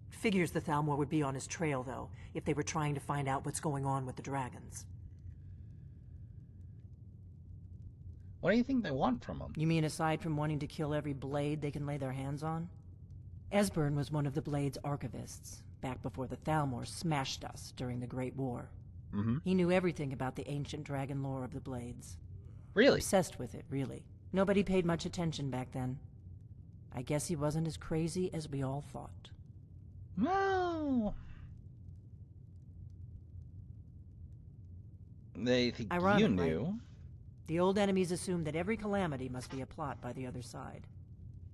Figures the Thalmor would be on his trail, though, if they were trying to find out what's going on with the dragons.
What do you think they want from him?
You mean aside from wanting to kill every blade they can lay their hands on? Esbern was one of the Blade's archivists, back before the Thalmor smashed us during the Great War.
Mm-hmm.
He knew everything about the ancient dragon lore of the Blades.
Really?
Obsessed with it, really. Nobody paid much attention back then. I guess he wasn't as crazy as we all thought.
No. They think
Ironic,
you knew.
right? The old enemies assume that every calamity must be a plot by the other side.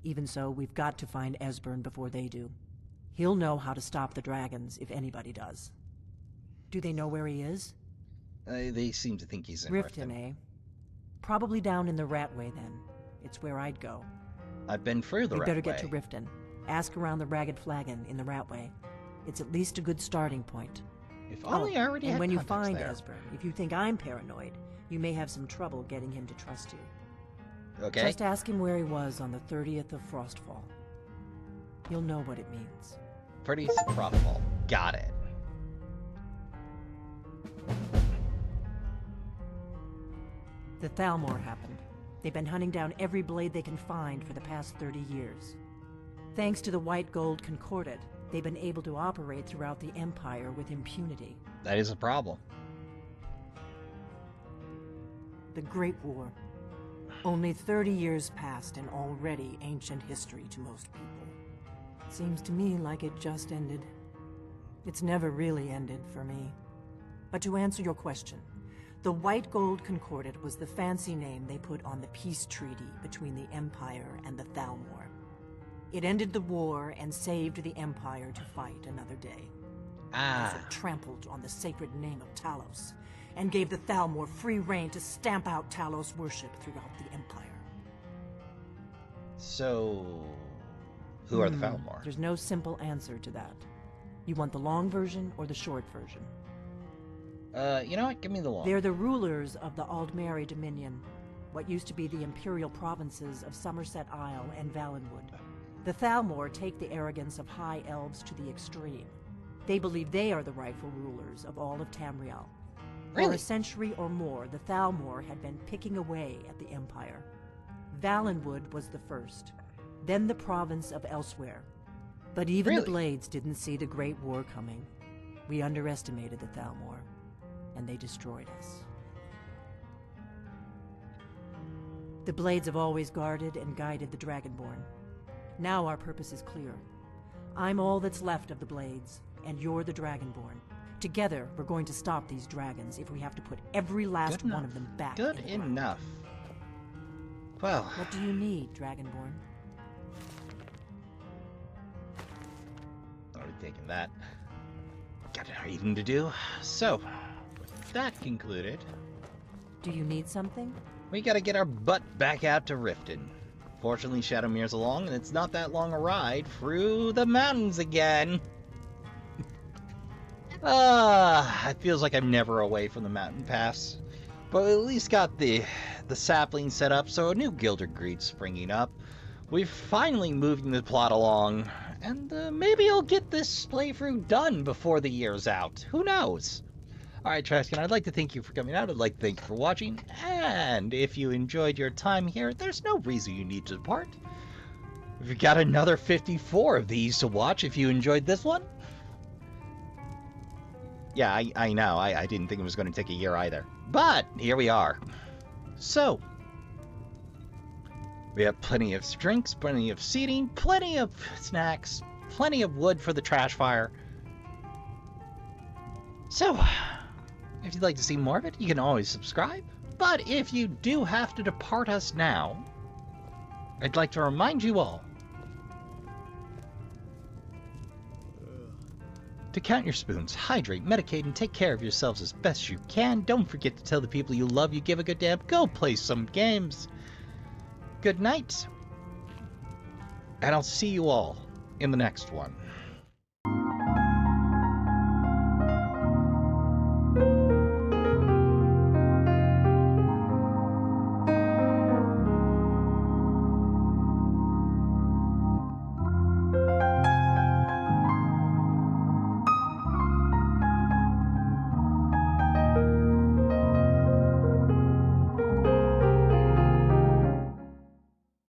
Even so, we've got to find Esbern before they do. He'll know how to stop the dragons, if anybody does. Do they know where he is?
They seem to think he's in
Riften, eh? Probably down in the Ratway, then. It's where I'd go.
I've been through the
We'd better
Ratway.
get to Riften. Ask around the Ragged Flagon in the Ratway. It's at least a good starting point.
If only I already
and
had
when you
contacts
find
there.
Esbern, if you think I'm paranoid, you may have some trouble getting him to trust you.
Okay.
Just ask him where he was on the 30th of Frostfall. You'll know what it means.
Pretty profitable. Got it.
The Thalmor happened. They've been hunting down every blade they can find for the past 30 years. Thanks to the White Gold Concordat, they've been able to operate throughout the Empire with impunity.
That is a problem.
The Great War. Only 30 years passed and already ancient history to most people. Seems to me like it just ended. It's never really ended for me. But to answer your question, the White Gold Concordat was the fancy name they put on the peace treaty between the Empire and the Thalmor. It ended the war and saved the Empire to fight another day. As it trampled on the sacred name of Talos, and gave the Thalmor free rein to stamp out Talos worship throughout the Empire.
So, who are the Thalmor?
There's no simple answer to that. You want the long version or the short version?
You know what? Give me the long.
They're the rulers of the Aldmeri Dominion, what used to be the imperial provinces of Somerset Isle and Valenwood. The Thalmor take the arrogance of high elves to the extreme. They believe they are the rightful rulers of all of Tamriel. For
Really?
a century or more, the Thalmor had been picking away at the Empire. Valenwood was the first, then the province of Elsewhere. But even the Blades didn't see the Great War coming. We underestimated the Thalmor, and they destroyed us. The Blades have always guarded and guided the Dragonborn. Now our purpose is clear. I'm all that's left of the Blades, and you're the Dragonborn. Together, we're going to stop these dragons if we have to put every last one of them back.
Good enough. Well...
What do you need, Dragonborn?
Already taken that. Got reading to do. So, with that concluded...
Do you need something?
We gotta get our butt back out to Riften. Fortunately, Shadowmere's along, and it's not that long a ride through the mountains again. It feels like I'm never away from the mountain pass. But we at least got the sapling set up, so a new Glidergreen springing up. We're finally moving the plot along, and maybe I'll get this playthrough done before the year's out. Who knows? Alright, Trashkin, I'd like to thank you for coming out. I'd like to thank you for watching. And if you enjoyed your time here, there's no reason you need to depart. We've got another 54 of these to watch if you enjoyed this one. Yeah, I know. I didn't think it was going to take a year either. But here we are. So, we have plenty of drinks, plenty of seating, plenty of snacks, plenty of wood for the trash fire. So, if you'd like to see more of it, you can always subscribe. But if you do have to depart us now, I'd like to remind you all to count your spoons, hydrate, medicate, and take care of yourselves as best you can. Don't forget to tell the people you love you give a good damn. Go play some games. Good night. And I'll see you all in the next one.